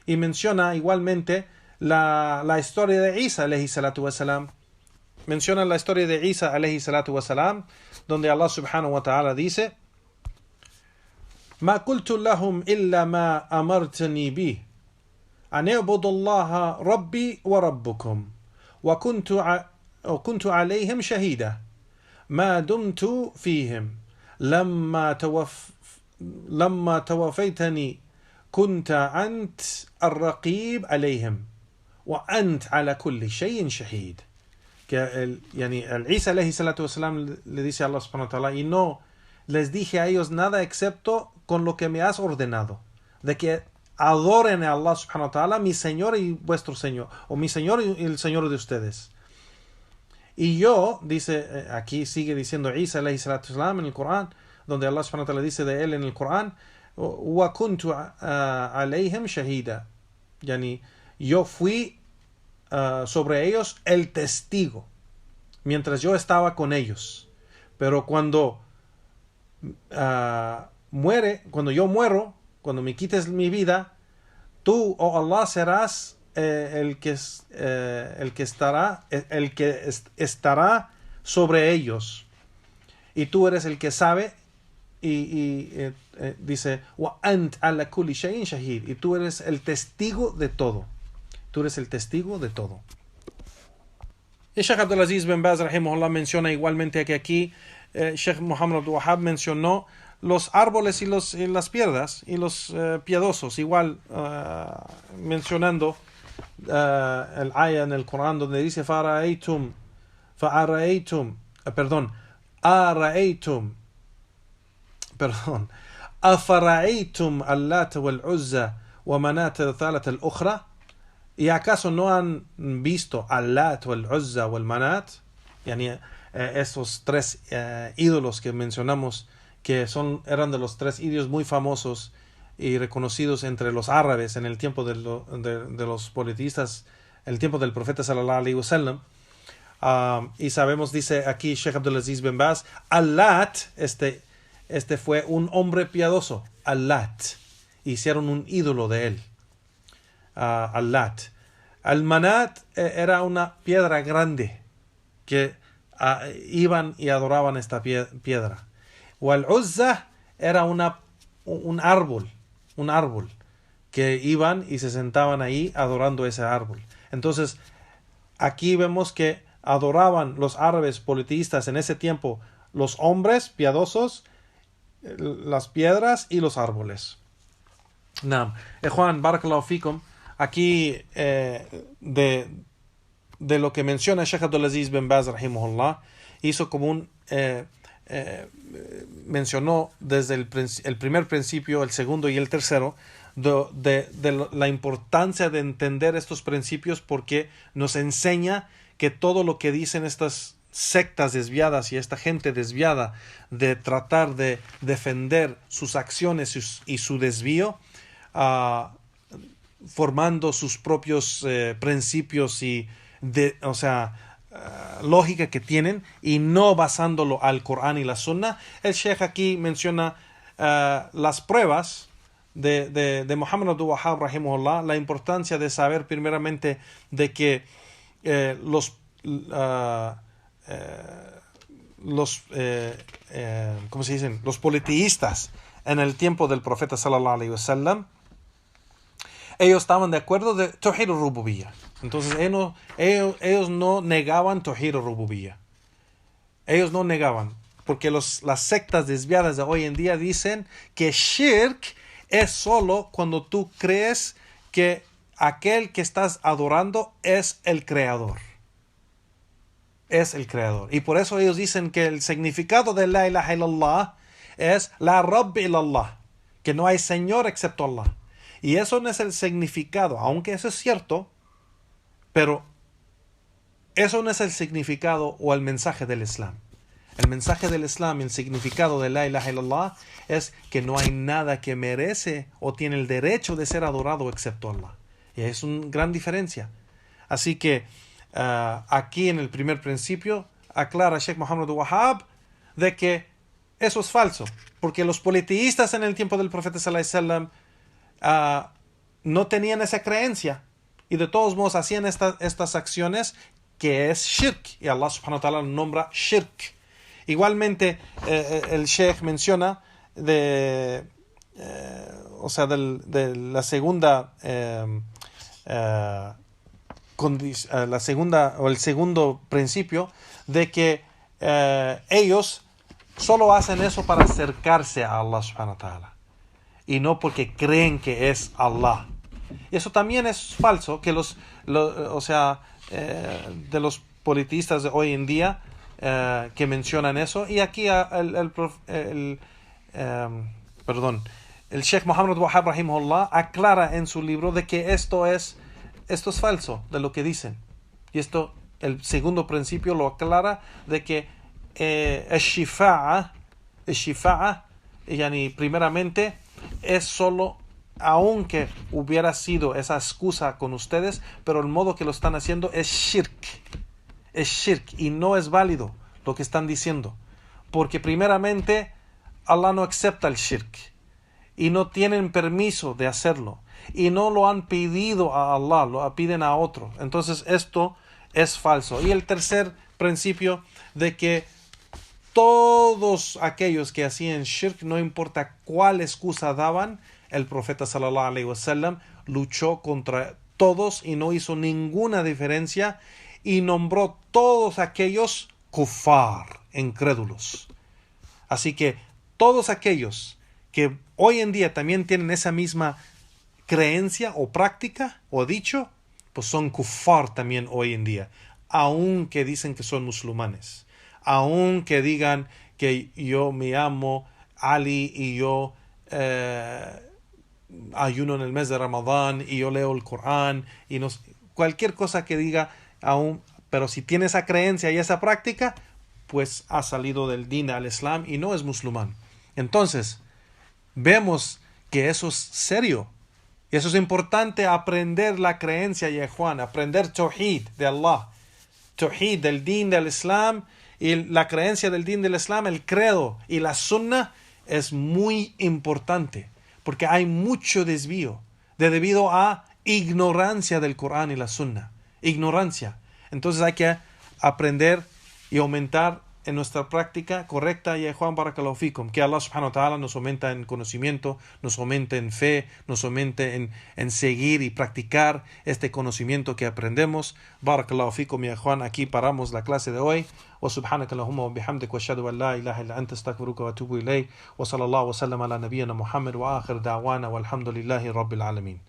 Y menciona igualmente la historia de Isa alayhi salatu wasalam. Menciona la historia de Isa alayhi salatu wasalam, donde Allah subhanahu wa ta'ala dice: ما قلت لهم إلا ما أمرتني به أن اعبدوا الله ربي وربكم وكنت عليهم شهيدا ما دمت فيهم لما توفيتني كنت أنت الرقيب عليهم وأنت على كل شيء شهيد. Que el Isa alayhi salatu wasalam le dice a Allah subhanahu wa ta'ala: y no les dije a ellos nada excepto con lo que me has ordenado, de que adoren a Allah subhanahu wa ta'ala, mi Señor y vuestro Señor, o mi Señor y el Señor de ustedes. Y yo, dice, aquí sigue diciendo Isa alayhi salatu wasalam en el Corán, donde Allah subhanahu wa ta'ala dice de él en el Corán: wa kuntu alayhim shahida, yo fui sobre ellos el testigo mientras yo estaba con ellos. Pero cuando yo muero, cuando me quites mi vida, tú, oh Allah, serás el que estará sobre ellos, y tú eres el que sabe, y dice wa ant ala kulli shay'in shahid, y tú eres el testigo de todo. Y Sheikh Abdulaziz bin Baz rahimahullah menciona igualmente que aquí Sheikh Muhammad Wahab mencionó los árboles y las piedras y los piadosos, igual mencionando el ayah en el Corán donde dice أَرَأَيْتُمْ أَفَرَأَيْتُمْ اللَّاتَ وَالْعُزَّى وَمَنَاةَ الثَّالِثَةَ الْأُخْرَى. ¿Y acaso no han visto al-Lat o al-Uzza o al-Manat? Esos tres ídolos que mencionamos, que eran de los tres ídolos muy famosos y reconocidos entre los árabes en el tiempo de los politistas, el tiempo del profeta sallallahu alaihi wasallam. Y sabemos, dice aquí Sheikh Abdulaziz bin Baz, al-Lat, este fue un hombre piadoso, al-Lat, hicieron un ídolo de él. Al-Lat. Al-Manat era una piedra grande que iban y adoraban esta piedra. O al-Uzza era un árbol que iban y se sentaban ahí adorando ese árbol. Entonces aquí vemos que adoraban los árabes politeístas en ese tiempo? Los hombres piadosos, las piedras y los árboles. Naam. Juan, barakallahu fikum, aquí de lo que menciona Sheikh Abdulaziz bin Baz rahimahullah, hizo como un mencionó desde el primer principio, el segundo y el tercero, de la importancia de entender estos principios, porque nos enseña que todo lo que dicen estas sectas desviadas y esta gente desviada de tratar de defender sus acciones y su desvío, formando sus propios principios y lógica que tienen, y no basándolo al Corán y la Sunna. El Sheikh aquí menciona las pruebas de Muhammad Abdul Wahhab rahimahullah, la importancia de saber primeramente de que ¿cómo se dicen? Los politeístas en el tiempo del profeta sallallahu alaihi wasallam, ellos estaban de acuerdo de Tawhid al-Rububiyyah. Entonces ellos no negaban Tawhid al-Rububiyyah. Ellos no negaban, porque las sectas desviadas de hoy en día dicen que shirk es solo cuando tú crees que aquel que estás adorando es el creador. Es el creador. Y por eso ellos dicen que el significado de la ilaha illallah es la Rabb illallah, que no hay Señor excepto Allah. Y eso no es el significado, aunque eso es cierto, pero eso no es el significado o el mensaje del Islam. El mensaje del Islam y el significado de la ilaha illallah es que no hay nada que merece o tiene el derecho de ser adorado excepto Allah. Y es una gran diferencia. Así que aquí en el primer principio aclara Sheikh Muhammad Abdul Wahhab de que eso es falso, porque los politeístas en el tiempo del profeta sallallahu alaihi wasallam no tenían esa creencia, y de todos modos hacían estas acciones, que es shirk, y Allah subhanahu wa ta'ala nombra shirk. Igualmente el Sheikh menciona de la segunda la segunda o el segundo principio, de que ellos solo hacen eso para acercarse a Allah subhanahu wa ta'ala, y no porque creen que es Allah. Y eso también es falso, que de los politeístas de hoy en día que mencionan eso. Y aquí el Sheikh Muhammad Wahhab rahimahullah aclara en su libro de que esto es falso, de lo que dicen. Y el segundo principio lo aclara, de que el shifa'a, primeramente, es solo, aunque hubiera sido esa excusa con ustedes, pero el modo que lo están haciendo es shirk, y no es válido lo que están diciendo, porque primeramente Allah no acepta el shirk, y no tienen permiso de hacerlo, y no lo han pedido a Allah, lo piden a otro. Entonces esto es falso. Y el tercer principio, de que todos aquellos que hacían shirk, no importa cuál excusa daban, el profeta sallallahu alaihi wasallam luchó contra todos y no hizo ninguna diferencia, y nombró todos aquellos kufar, incrédulos. Así que todos aquellos que hoy en día también tienen esa misma creencia o práctica o dicho, pues son kufar también hoy en día, aunque dicen que son musulmanes, aunque digan que yo me llamo Ali y yo ayuno en el mes de Ramadán y yo leo el Corán, y cualquier cosa que diga, pero si tiene esa creencia y esa práctica, pues ha salido del din al Islam y no es musulmán. Entonces vemos que eso es serio, y eso es importante, aprender la creencia, ya Juan, aprender Tawhid de Allah, Tawhid del din del Islam, y la creencia del din del Islam, el credo y la sunna, es muy importante, porque hay mucho desvío debido a ignorancia del Corán y la sunna, ignorancia. Entonces hay que aprender y aumentar en nuestra práctica correcta, y Juan Barakallahu fikum, que Allah subhanahu wa ta'ala nos aumenta en conocimiento, nos aumente en fe, nos aumente en seguir y practicar este conocimiento que aprendemos. Barakallahu fikum, ya Juan, aquí paramos la clase de hoy. Wa subhanaka Allahumma wa bihamdik wa ashhadu an la ilaha illa anta astaghfiruka wa atubu ilayk wa sallallahu wa sallam ala nabiyyina Muhammad wa akhir da'wana walhamdulillahi rabbil alamin.